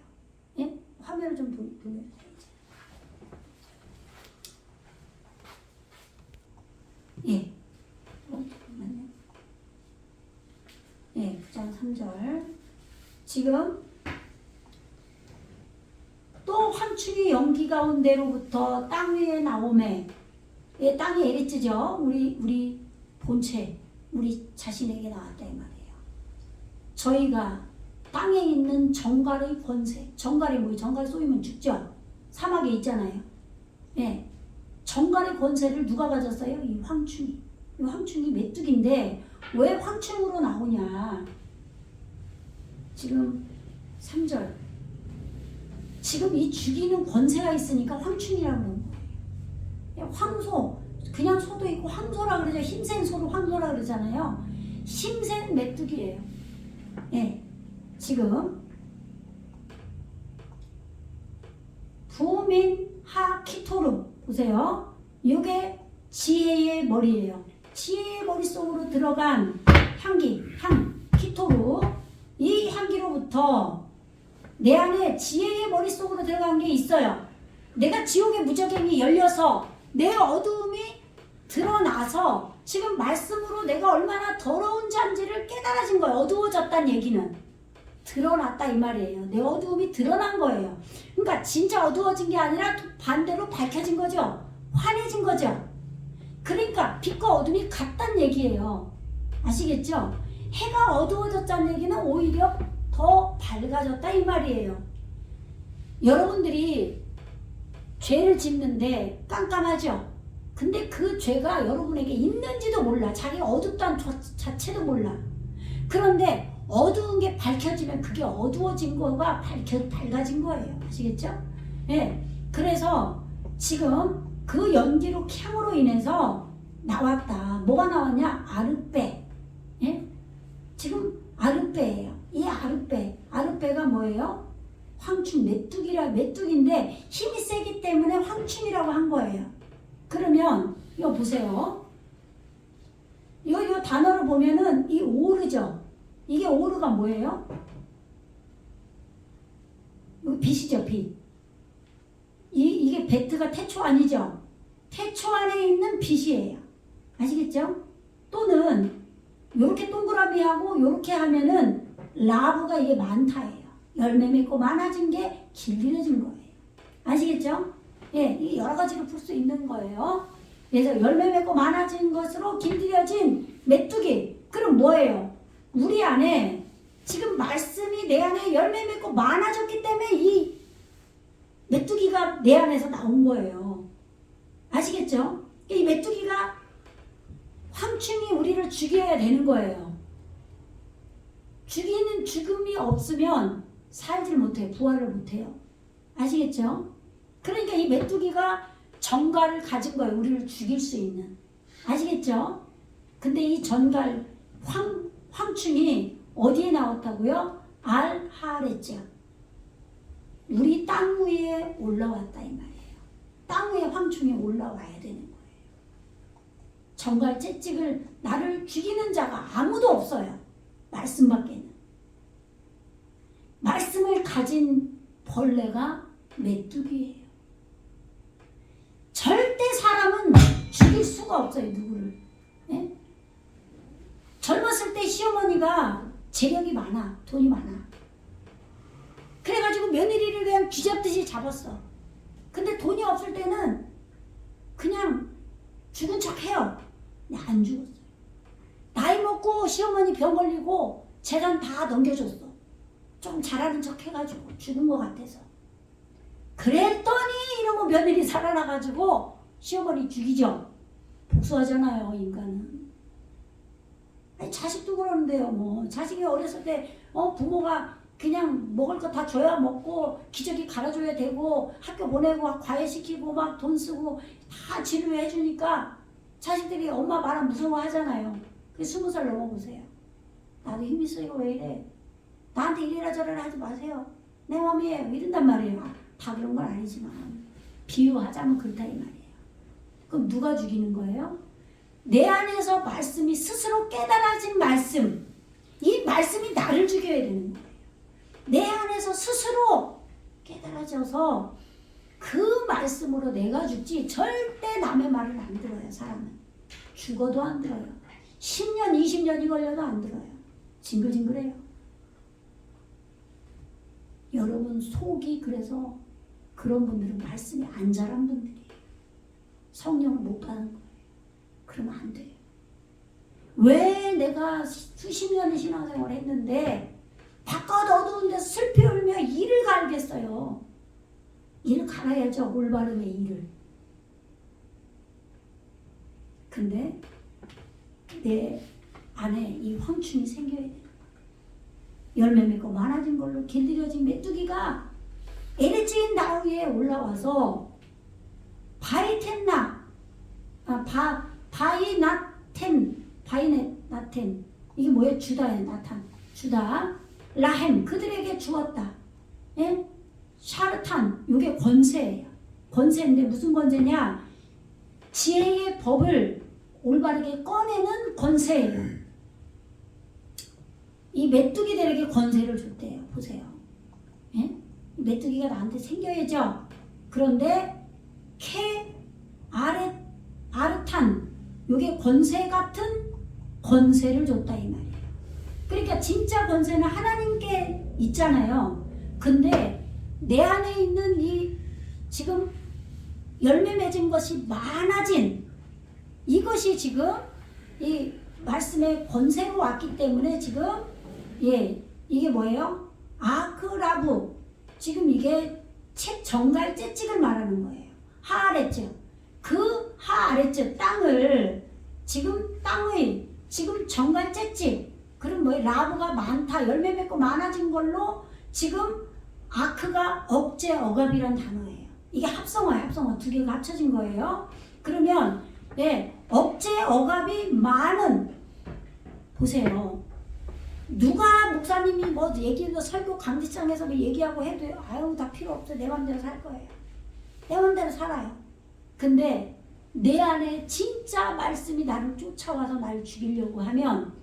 S2: 예? 화면을 좀 돌려주세요. 예. 잠깐만요. 예, 9장 3절. 지금 또 황충이 연기 가운데로부터 땅 위에 나오매. 예, 땅이 에리츠죠. 우리 본체, 우리 자신에게 나왔다 이 말이에요. 저희가 땅에 있는 정갈의 권세, 정갈이 뭐예요? 정갈 쏘이면 죽죠. 사막에 있잖아요. 예, 정갈의 권세를 누가 가졌어요? 이 황충이. 이 황충이 메뚜기인데 왜 황충으로 나오냐? 지금 3절. 지금 이 죽이는 권세가 있으니까 황충이라고 그러는 거예요. 황소, 그냥 소도 있고 황소라 그러죠. 힘센 소를 황소라 그러잖아요. 힘센 메뚜기예요. 예, 지금 부민 하키토르 보세요. 이게 지혜의 머리예요. 지혜의 머릿속으로 들어간 향기, 키토르. 이 향기로부터 내 안에 지혜의 머릿속으로 들어간 게 있어요. 내가 지옥의 무저갱이 열려서 내 어두움이 드러나서 지금 말씀으로 내가 얼마나 더러운 자인지를 깨달아진 거예요. 어두워졌다는 얘기는 드러났다 이 말이에요. 내 어두움이 드러난 거예요. 그러니까 진짜 어두워진 게 아니라 반대로 밝혀진 거죠. 환해진 거죠. 그러니까 빛과 어둠이 같다는 얘기예요. 아시겠죠? 해가 어두워졌다는 얘기는 오히려 더 밝아졌다 이 말이에요. 여러분들이 죄를 짓는데 깜깜하죠? 근데 그 죄가 여러분에게 있는지도 몰라. 자기 어둡다는 자체도 몰라. 그런데 어두운 게 밝혀지면 그게 어두워진 거가 밝아진 거예요. 아시겠죠? 예. 그래서 지금 그 연기로 캬으로 인해서 나왔다. 뭐가 나왔냐? 아르베. 예? 지금 아르베예요. 이 아르베가 뭐예요? 황충, 메뚜기인데 힘이 세기 때문에 황충이라고 한 거예요. 그러면 이거 보세요. 이거 단어를 보면은 이 오르죠. 이게 오르가 뭐예요? 이거 빛이죠, 빛. 이게 베트가 태초 아니죠? 태초 안에 있는 빛이에요. 아시겠죠? 또는 요렇게 동그라미하고 요렇게 하면은 라브가 이게 많다예요. 열매 맺고 많아진 게 길들여진 거예요. 아시겠죠? 예, 여러 가지로 풀 수 있는 거예요. 그래서 열매 맺고 많아진 것으로 길들여진 메뚜기. 그럼 뭐예요? 우리 안에 지금 말씀이 내 안에 열매 맺고 많아졌기 때문에 이 메뚜기가 내 안에서 나온 거예요. 아시겠죠? 이 메뚜기가 황충이 우리를 죽여야 되는 거예요. 죽음이 없으면 살질 못해요. 부활을 못해요. 아시겠죠? 그러니까 이 메뚜기가 정갈을 가진 거예요. 우리를 죽일 수 있는. 아시겠죠? 근데 이 전갈 황충이 어디에 나왔다고요? 알하레자. 우리 땅 위에 올라왔다 이 말이에요. 땅 위에 황충이 올라와야 되는 거예요. 정갈 채찍을 나를 죽이는 자가 아무도 없어요. 말씀 밖에는. 말씀을 가진 벌레가 메뚜기예요. 절대 사람은 죽일 수가 없어요. 누구를. 예? 젊었을 때 시어머니가 재력이 많아. 돈이 많아. 그래가지고 며느리를 그냥 쥐잡듯이 잡았어. 근데 돈이 없을 때는 그냥 죽은 척 해요. 근데 안 죽었어요. 나이 먹고 시어머니 병 걸리고 재산 다 넘겨줬어. 좀 잘하는 척 해가지고 죽은 것 같아서. 그랬더니 이러면 며느리 살아나가지고 시어머니 죽이죠. 복수하잖아요, 인간은. 아니, 자식도 그러는데요, 뭐. 자식이 어렸을 때, 부모가 그냥 먹을 거 다 줘야 먹고, 기저귀 갈아줘야 되고, 학교 보내고, 과외시키고, 막 돈 쓰고, 다 치료해주니까, 자식들이 엄마 말은 무서워하잖아요. 그 20살 넘어보세요. 나도 힘이 쓰이고 왜 이래? 나한테 이래라 저래라 하지 마세요. 내 맘이에요. 이런단 말이에요. 다 그런 건 아니지만 비유하자면 그렇다 이 말이에요. 그럼 누가 죽이는 거예요? 내 안에서 말씀이 스스로 깨달아진 말씀. 이 말씀이 나를 죽여야 되는 거예요. 내 안에서 스스로 깨달아져서 그 말씀으로 내가 죽지 절대 남의 말을 안 들어요. 사람은 죽어도 안 들어요. 10년 20년이 걸려도 안 들어요. 징글징글해요. 여러분 속이 그래서 그런 분들은 말씀이 안 자란 분들이에요. 성령을 못 받은 거예요. 그러면 안 돼요. 왜 내가 수십 년의 신앙생활을 했는데 바깥 어두운 데서 슬피 울며 이를 갈겠어요. 이를 갈아야죠. 올바름의 이를. 근데 내 안에 이 황충이 생겨야 돼요. 열매 맺고 많아진 걸로 길들여진 메뚜기가 에레지인 나무 위에 올라와서 바이나텐 이게 뭐예요? 주다예요. 나탄 주다 라헴 그들에게 주었다. 예? 샤르탄 요게 권세예요. 권세인데 무슨 권세냐? 지혜의 법을 올바르게 꺼내는 권세예요. 이 메뚜기들에게 권세를 줬대요. 보세요. 예? 메뚜기가 나한테 생겨야죠. 그런데 아르탄 요게 권세 같은 권세를 줬다 이 말이에요. 그러니까 진짜 권세는 하나님께 있잖아요. 근데 내 안에 있는 이 지금 열매 맺은 것이 많아진 이것이 지금 이 말씀의 권세로 왔기 때문에 지금 이게 뭐예요? 아크라부 지금 이게 책 정갈 째찍을 말하는 거예요. 하아레츠 그 하아레츠 땅을 지금 땅의 지금 정갈 째찍 그럼 뭐예요? 라부가 많다 열매 맺고 많아진 걸로 지금 아크가 억제 억압이란 단어예요. 이게 합성어예요. 두 개가 합쳐진 거예요. 그러면 억제 억압이 많은 보세요. 누가 목사님이 뭐 얘기해도 설교 강직장에서 뭐 얘기하고 해도 아유 다 필요 없어. 내 맘대로 살 거예요. 내 맘대로 살아요. 근데 내 안에 진짜 말씀이 나를 쫓아와서 나를 죽이려고 하면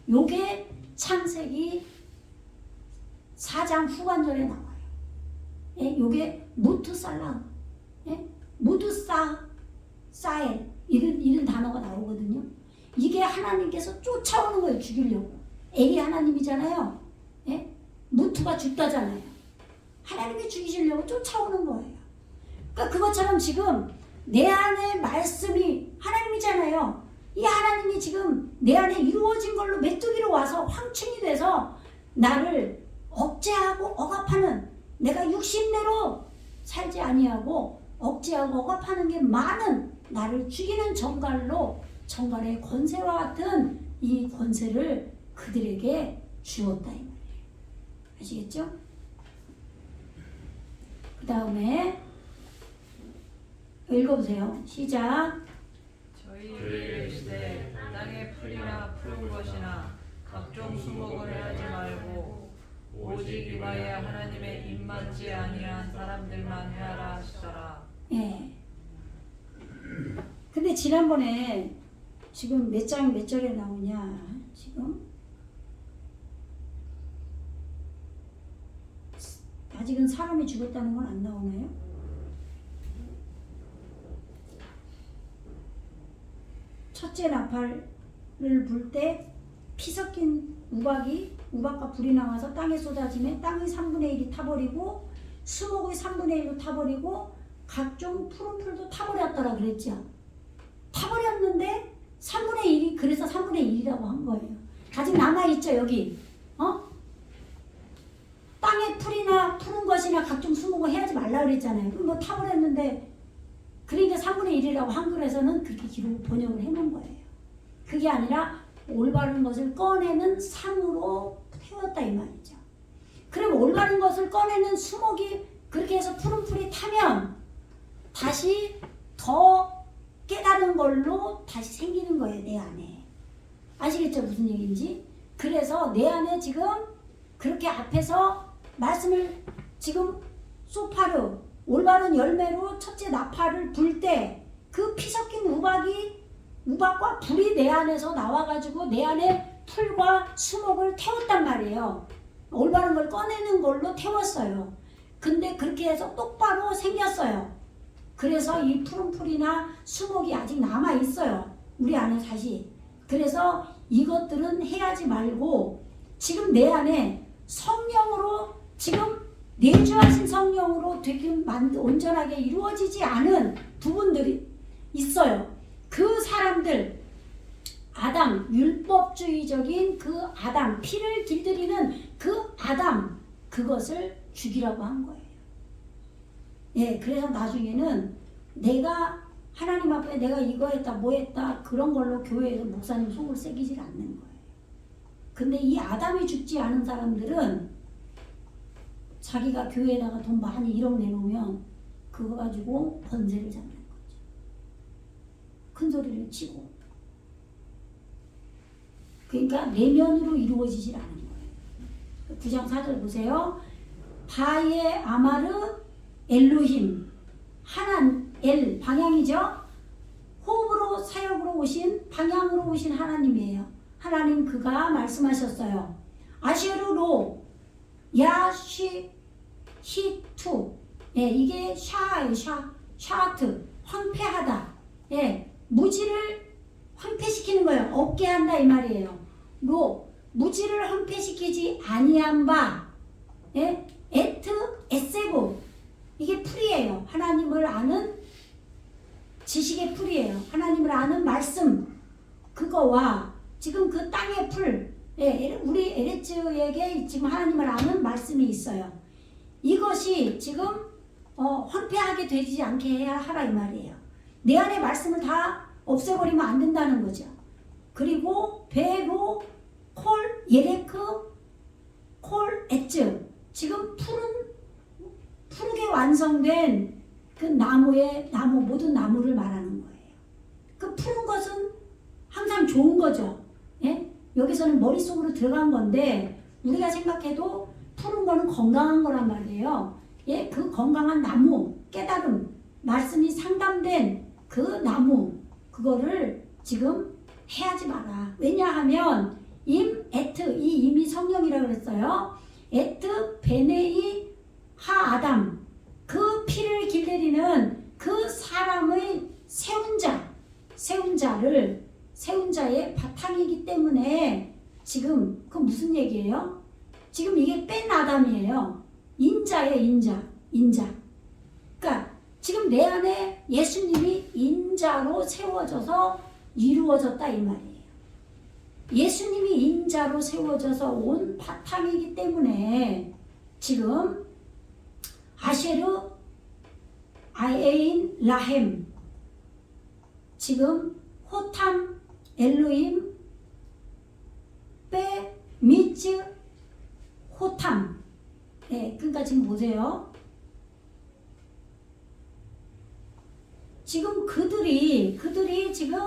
S2: 요게 창세기 4장 후반절에 나와요. 요게 무투살라 무두사엘 이런 단어가 나오거든요. 이게 하나님께서 쫓아오는 거예요. 죽이려고. 엘이 하나님이잖아요. 무투가 죽다잖아요. 하나님이 죽이시려고 쫓아오는 거예요. 그러니까 그것처럼 지금 내 안에 말씀이 하나님이잖아요. 이 하나님이 지금 내 안에 이루어진 걸로 메뚜기로 와서 황충이 돼서 나를 억제하고 억압하는 내가 육신대로 살지 아니하고 억제하고 억압하는 게 많은 나를 죽이는 정갈의 권세와 같은 이 권세를 그들에게 주었다 이 말이에요. 아시겠죠? 그 다음에 읽어보세요. 시작.
S3: 저희에게 이르시되 땅의 풀이나 푸른 것이나 각종 수목을 하지 말고 오직 이마에 하나님의 입맞지 아니한 사람들만 해하라 하시더라.
S2: 근데 지난번에 지금 몇 장 몇 절에 나오냐? 지금 아직은 사람이 죽었다는 건 안 나오나요? 첫째 나팔을 불 때 피 섞인 우박과 불이 나와서 땅에 쏟아지면 땅의 3분의 1이 타버리고 수목의 3분의 1도 타버리고 각종 푸른 풀도 타버렸더라 그랬죠. 타버렸는데 3분의 1이 그래서 3분의 1이라고 한 거예요. 아직 남아있죠 여기. 땅에 풀이나 푸른 것이나 각종 수목을 해야지 말라 그랬잖아요. 그럼 뭐 타버렸는데 그러니까 3분의 1이라고 한글에서는 그렇게 기록 번역을 해놓은 거예요. 그게 아니라 올바른 것을 꺼내는 상으로 태웠다 이 말이죠. 그럼 올바른 것을 꺼내는 수목이 그렇게 해서 푸른 풀이 타면 다시 더 깨달은 걸로 다시 생기는 거예요. 내 안에. 아시겠죠? 무슨 얘기인지? 그래서 내 안에 지금 그렇게 앞에서 말씀을 지금 소파르 올바른 열매로 첫째 나팔을 불 때 그 피 섞인 우박과 불이 내 안에서 나와가지고 내 안에 풀과 수목을 태웠단 말이에요. 올바른 걸 꺼내는 걸로 태웠어요. 근데 그렇게 해서 똑바로 생겼어요. 그래서 이 푸른 풀이나 수목이 아직 남아 있어요. 우리 안에 다시. 그래서 이것들은 해하지 말고 지금 내 안에 성령으로 지금 내주하신 성령으로 되게 온전하게 이루어지지 않은 부분들이 있어요. 그 사람들 아담, 율법주의적인 그 아담, 피를 길들이는 그 아담, 그것을 죽이라고 한 거예요. 예, 그래서 나중에는 내가 하나님 앞에 내가 이거 했다, 뭐 했다, 그런 걸로 교회에서 목사님 속을 새기질 않는 거예요. 근데 이 아담이 죽지 않은 사람들은 자기가 교회에다가 돈 많이 1억 내놓으면 그거 가지고 번제를 잡는 거죠. 큰 소리를 치고. 그러니까 내면으로 이루어지질 않은 거예요. 9장 4절 보세요. 바에 아마르 엘로힘 하나님 엘 방향이죠. 호흡으로 사역으로 오신 방향으로 오신 하나님이에요. 하나님 그가 말씀하셨어요. 아쉐르로 야시 히투 예, 이게 샤예요. 샤트 황폐하다. 예, 무지를 황폐시키는 거예요. 없게 한다 이 말이에요. 로 무지를 황폐시키지 아니한 바 예, 에트 에세고 이게 풀이에요. 하나님을 아는 지식의 풀이에요. 하나님을 아는 말씀 그거와 지금 그 땅의 풀 예, 우리 에레츠에게 지금 하나님을 아는 말씀이 있어요. 이것이 지금 황폐하게 되지 않게 해야 하라 이 말이에요. 내 안에 말씀을 다 없애버리면 안 된다는 거죠. 그리고 베로 콜 예레크 콜 에츠 지금 푸르게 완성된 그 나무 모든 나무를 말하는 거예요. 그 푸른 것은 항상 좋은 거죠. 예? 여기서는 머릿속으로 들어간 건데 우리가 생각해도 푸른 거는 건강한 거란 말이에요. 예? 그 건강한 나무, 깨달음, 말씀이 상담된 그 나무 그거를 지금 해하지 마라. 왜냐하면 에트 이 이미 성령이라고 그랬어요. 에트 베네이 하 아담 그 피를 길들이는 그 사람의 세운 자의 바탕이기 때문에 지금 그 무슨 얘기예요? 지금 이게 뺀 아담이에요. 인자예요. 인자. 그러니까 지금 내 안에 예수님이 인자로 세워져서 이루어졌다 이 말이에요. 예수님이 인자로 세워져서 온 바탕이기 때문에 지금 아쉐르 아에인 라헴 지금 호탐 엘로임 빼 미츠 호탐 예, 그러니까 지금 보세요. 지금 그들이 지금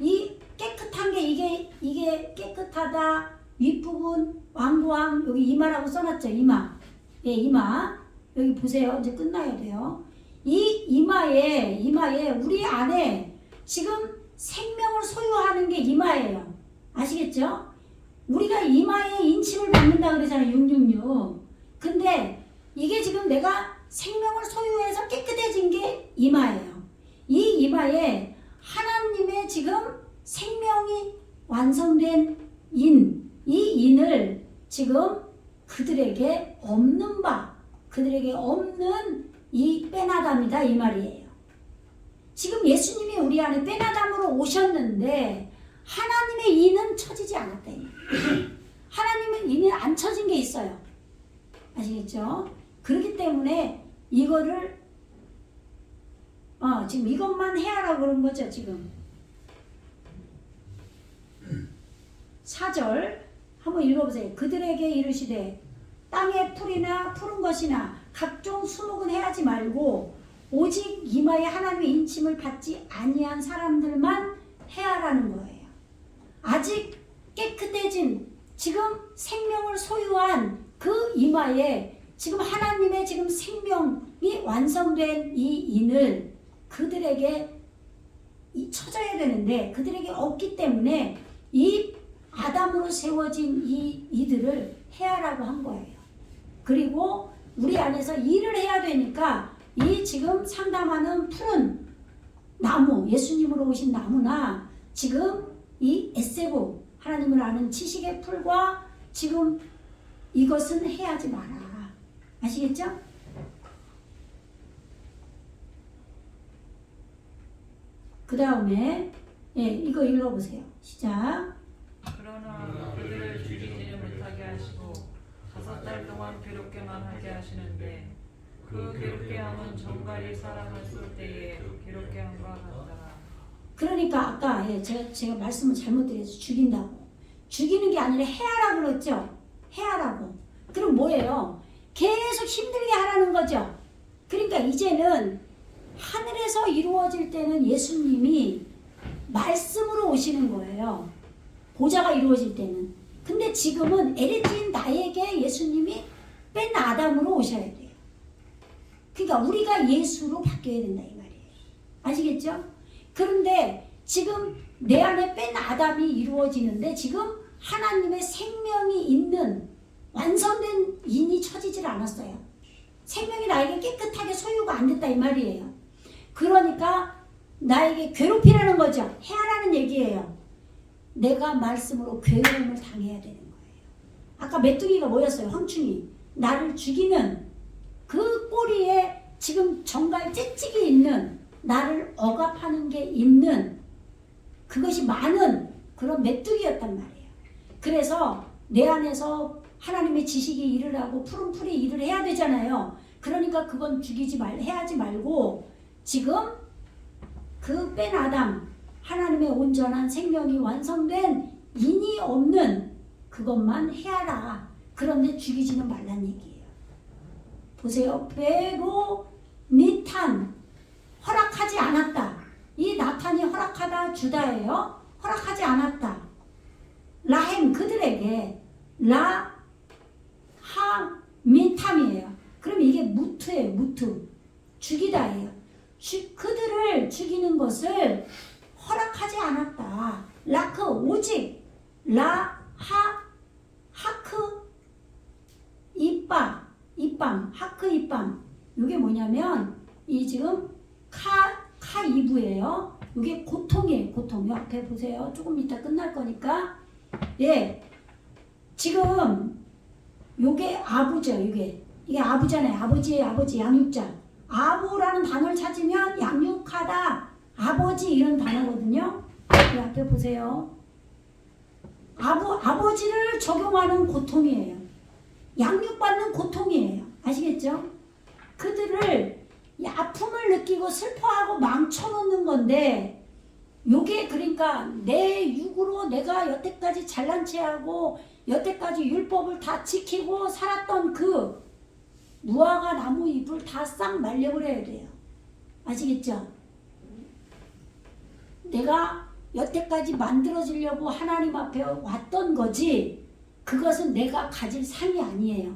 S2: 이 깨끗한 게 이게 깨끗하다 윗부분 왕부왕 여기 이마라고 써놨죠. 이마 예, 이마 여기 보세요. 이제 끝나야 돼요. 이 이마에 우리 안에 지금 생명을 소유하는 게 이마예요. 아시겠죠? 우리가 이마에 인침을 받는다 그러잖아요. 666. 근데 이게 지금 내가 생명을 소유해서 깨끗해진 게 이마예요. 이 이마에 하나님의 지금 생명이 완성된 이 인을 지금 그들에게 없는 이 뺀아담이다 이 말이에요. 지금 예수님이 우리 안에 뺀아담으로 오셨는데 하나님의 인은 쳐지지 않았다. 하나님의 인은 안 쳐진 게 있어요. 아시겠죠? 그렇기 때문에 이거를 지금 이것만 해야라고 그런 거죠. 지금 4절 한번 읽어보세요. 그들에게 이르시되 땅의 풀이나 푸른 것이나 각종 수목은 해하지 말고 오직 이마에 하나님의 인침을 받지 아니한 사람들만 해하라는 거예요. 아직 깨끗해진 지금 생명을 소유한 그 이마에 지금 하나님의 지금 생명이 완성된 이 인을 그들에게 쳐져야 되는데 그들에게 없기 때문에 이 아담으로 세워진 이들을 해야라고 한 거예요. 그리고 우리 안에서 일을 해야 되니까 이 지금 상담하는 푸른 나무, 예수님으로 오신 나무나 지금 이 에세고 하나님을 아는 지식의 풀과 지금 이것은 해야지 마라. 아시겠죠? 그 다음에 이거 읽어보세요. 시작.
S3: 그러나 그들을 죽이지는 못하게 하시고 5달 동안 괴롭게만 하게 하시는데 그 괴롭게함은 정갈이 사람을 쏠 때에 괴롭게함과 같더라.
S2: 그러니까 아까 제가 말씀을 잘못 드려서 죽인다고. 죽이는 게 아니라 해야라고 그랬죠. 해야라고. 그럼 뭐예요? 계속 힘들게 하라는 거죠. 그러니까 이제는 하늘에서 이루어질 때는 예수님이 말씀으로 오시는 거예요. 보좌가 이루어질 때는. 근데 지금은 에레지인 나에게 예수님이 뺀 아담으로 오셔야 돼요. 그러니까 우리가 예수로 바뀌어야 된다 이 말이에요. 아시겠죠? 그런데 지금 내 안에 뺀 아담이 이루어지는데 지금 하나님의 생명이 있는 완성된 인이 처지질 않았어요. 생명이 나에게 깨끗하게 소유가 안 됐다 이 말이에요. 그러니까 나에게 괴롭히라는 거죠. 해야라는 얘기예요. 내가 말씀으로 괴로움을 당해야 되는 거예요. 아까 메뚜기가 뭐였어요? 황충이. 나를 죽이는 그 꼬리에 지금 정갈 찌찌기 있는 나를 억압하는 게 있는 그것이 많은 그런 메뚜기였단 말이에요. 그래서 내 안에서 하나님의 지식이 일을 하고 푸른 풀이 일을 해야 되잖아요. 그러니까 그건 해야지 말고 지금 그 뺀 아담 하나님의 온전한 생명이 완성된 인이 없는 그것만 해야라. 그런데 죽이지는 말란 얘기예요. 보세요. 베로 니탄 허락하지 않았다. 이 나탄이 허락하다 주다예요. 허락하지 않았다. 라햄 그들에게 라 하 미탐이에요. 그럼 이게 무트예요. 무트. 죽이다예요. 그들을 죽이는 것을 허락하지 않았다. 라크 오직 라 하 하크 이밤 하크 이밤. 이게 뭐냐면 이 지금 카 이브예요. 이게 고통이에요. 고통. 요 앞에 보세요. 조금 이따 끝날 거니까. 지금 요게 아부죠. 이게 아부잖아요. 아버지의 아버지 양육자. 아부라는 단어를 찾으면 양육하다, 아버지 이런 단어거든요. 이 앞에 보세요. 아버지를 적용하는 고통이에요. 양육받는 고통이에요. 아시겠죠? 그들을 이 아픔을 느끼고 슬퍼하고 망쳐놓는 건데 요게 그러니까 내 육으로 내가 여태까지 잘난 체하고 여태까지 율법을 다 지키고 살았던 그 무화과 나무 잎을 다 싹 말려버려야 돼요. 아시겠죠? 내가 여태까지 만들어지려고 하나님 앞에 왔던 거지 그것은 내가 가질 상이 아니에요.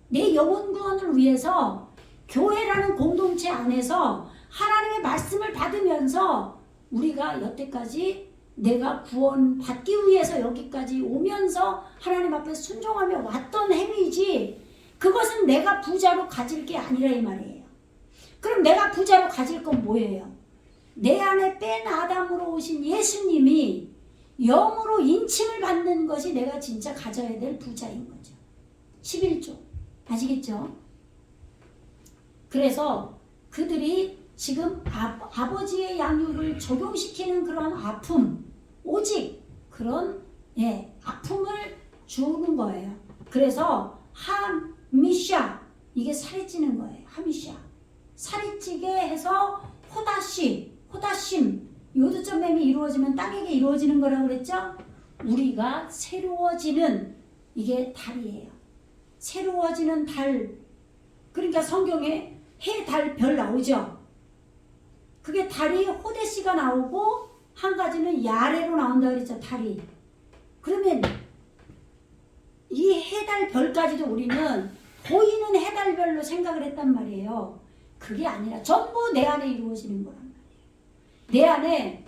S2: 내 영혼 구원을 위해서 교회라는 공동체 안에서 하나님의 말씀을 받으면서 우리가 여태까지 내가 구원 받기 위해서 여기까지 오면서 하나님 앞에 순종하며 왔던 행위지 그것은 내가 부자로 가질 게 아니라 이 말이에요. 그럼 내가 부자로 가질 건 뭐예요? 내 안에 뺀 아담으로 오신 예수님이 영으로 인침을 받는 것이 내가 진짜 가져야 될 부자인 거죠. 11조. 아시겠죠? 그래서 그들이 지금 아버지의 양육을 적용시키는 그런 아픔, 오직 그런 아픔을 주는 거예요. 그래서 하미샤, 이게 살이 찌는 거예요. 하미샤. 살이 찌게 해서 호다심, 요드점mem이 이루어지면 땅에게 이루어지는 거라고 그랬죠? 우리가 새로워지는 이게 달이에요. 새로워지는 달. 그러니까 성경에 해, 달, 별 나오죠? 그게 달이 호데시가 나오고 한 가지는 야레로 나온다 그랬죠, 달이. 그러면 이 해, 달, 별까지도 우리는 보이는 해, 달, 별로 생각을 했단 말이에요. 그게 아니라 전부 내 안에 이루어지는 거란 말이에요. 내 안에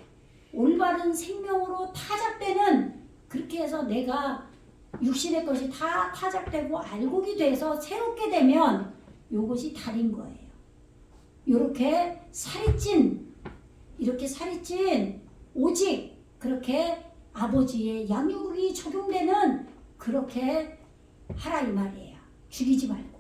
S2: 올바른 생명으로 타작되는 그렇게 해서 내가 육신의 것이 다 타작되고 알곡이 돼서 새롭게 되면 요것이 달인 거예요. 요렇게 살이 찐, 이렇게 살이 찐 오직 그렇게 아버지의 양육이 적용되는 그렇게 하라 이 말이에요. 죽이지 말고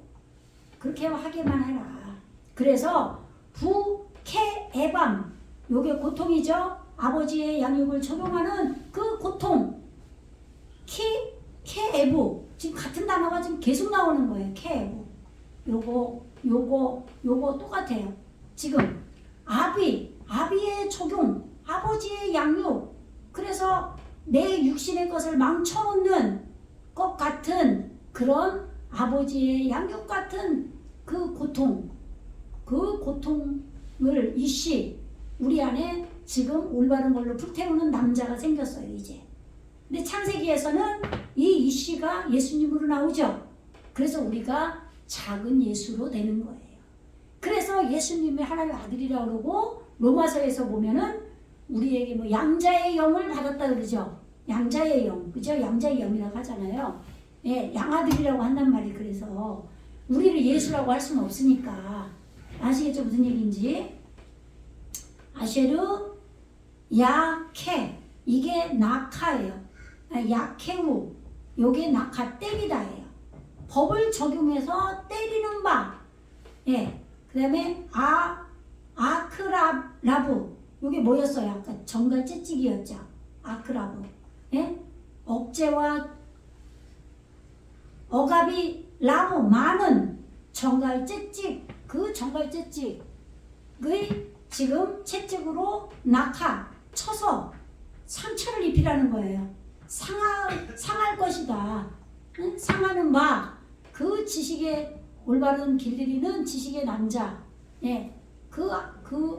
S2: 그렇게 하게만 해라. 그래서 부케에밤, 요게 고통이죠. 아버지의 양육을 적용하는 그 고통. 케에부, 지금 같은 단어가 지금 계속 나오는 거예요. 케에부. 요거 똑같아요. 지금 아비의 적용, 아버지의 양육. 그래서 내 육신의 것을 망쳐놓는 것 같은 그런 아버지의 양육 같은 그 고통, 그 고통을 이씨 우리 안에 지금 올바른 걸로 불태우는 남자가 생겼어요. 이제. 근데 창세기에서는 이 이씨가 예수님으로 나오죠. 그래서 우리가 작은 예수로 되는 거예요. 그래서 예수님이 하나님의 아들이라고 그러고 로마서에서 보면은 우리에게 뭐 양자의 영을 받았다 그러죠. 양자의 영, 그죠? 양자의 영이라고 하잖아요. 예, 양아들이라고 한단 말이. 그래서 우리를 예수라고 할 수는 없으니까. 아시겠죠? 무슨 얘기인지? 아쉐르 야케, 이게 나카예요. 야케우, 요게 나카, 때리다예요. 법을 적용해서 때리는 바. 예, 그 다음에 아크라브, 요게 뭐였어요? 아까 정갈 찌찌기였죠. 아크라브. 예? 억제와 억압이 라브, 많은 정갈 찌찍, 그 정갈 찌찍의 지금 채찍으로 낙하, 쳐서 상처를 입히라는 거예요. 상할 것이다. 응? 상하는 바, 그 지식의 올바른 길들이는 지식의 남자. 예, 그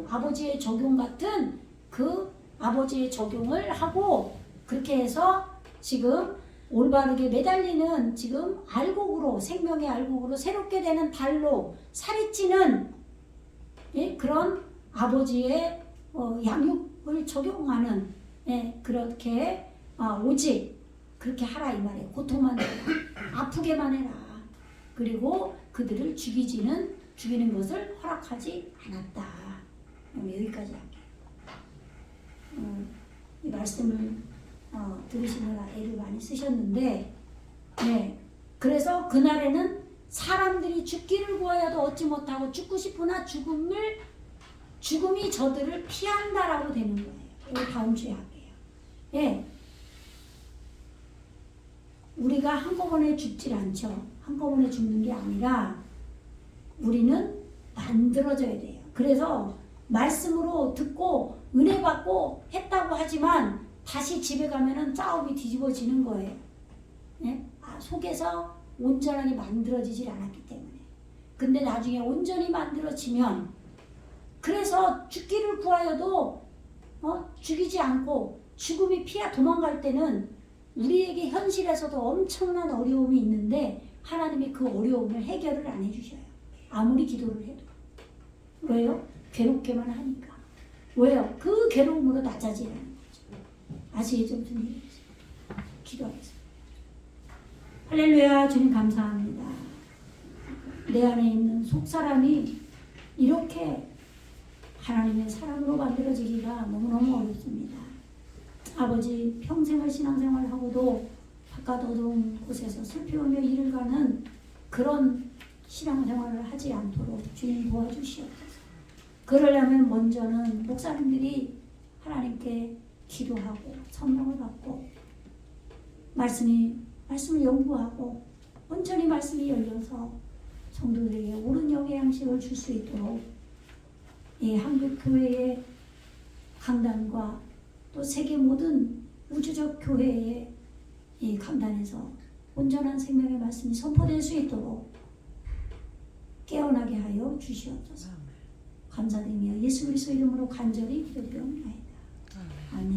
S2: 아버지의 적용 같은 그 아버지의 적용을 하고 그렇게 해서 지금 올바르게 매달리는 지금 알곡으로, 생명의 알곡으로 새롭게 되는 달로 살이 찌는, 예, 그런 아버지의 양육을 적용하는, 예, 그렇게 오직 그렇게 하라 이 말이에요. 고통만 해라. 아프게만 해라. 그리고 그들을 죽이는 것을 허락하지 않았다. 여기까지 할게요. 이 말씀을 들으시느라 애를 많이 쓰셨는데, 네, 그래서 그날에는 사람들이 죽기를 구하여도 얻지 못하고 죽고 싶으나 죽음이 저들을 피한다라고 되는 거예요. 이거 다음 주에 할게요. 예, 우리가 한꺼번에 죽질 않죠. 한꺼번에 죽는 게 아니라 우리는 만들어져야 돼요. 그래서 말씀으로 듣고 은혜 받고 했다고 하지만 다시 집에 가면은 싸움이 뒤집어지는 거예요. 네? 속에서 온전하게 만들어지질 않았기 때문에. 근데 나중에 온전히 만들어지면, 그래서 죽기를 구하여도 죽이지 않고 죽음이 피하 도망갈 때는 우리에게 현실에서도 엄청난 어려움이 있는데 하나님이 그 어려움을 해결을 안 해주셔요. 아무리 기도를 해도. 왜요? 괴롭게만 하니까. 왜요? 그 괴로움으로 낮아지라는 거죠. 아시겠죠? 무슨 얘기인지. 기도하겠습니다. 할렐루야. 주님 감사합니다. 내 안에 있는 속사람이 이렇게 하나님의 사랑으로 만들어지기가 너무너무 어렵습니다. 아버지, 평생을 신앙생활을 하고도 바깥 어두운 곳에서 슬피우며 일을 가는 그런 신앙생활을 하지 않도록 주님 도와주시옵소서. 그러려면 먼저는 목사님들이 하나님께 기도하고 성령을 받고 말씀을 연구하고 온전히 말씀이 열려서 성도들에게 옳은 영의 양식을 줄 수 있도록 이 한국교회의 강단과 또 세계 모든 우주적 교회의 이 강단에서 온전한 생명의 말씀이 선포될 수 있도록 깨어나게 하여 주시옵소서. 감사드리며 예수 그리스도 이름으로 간절히 기도드리옵나이다. 아멘.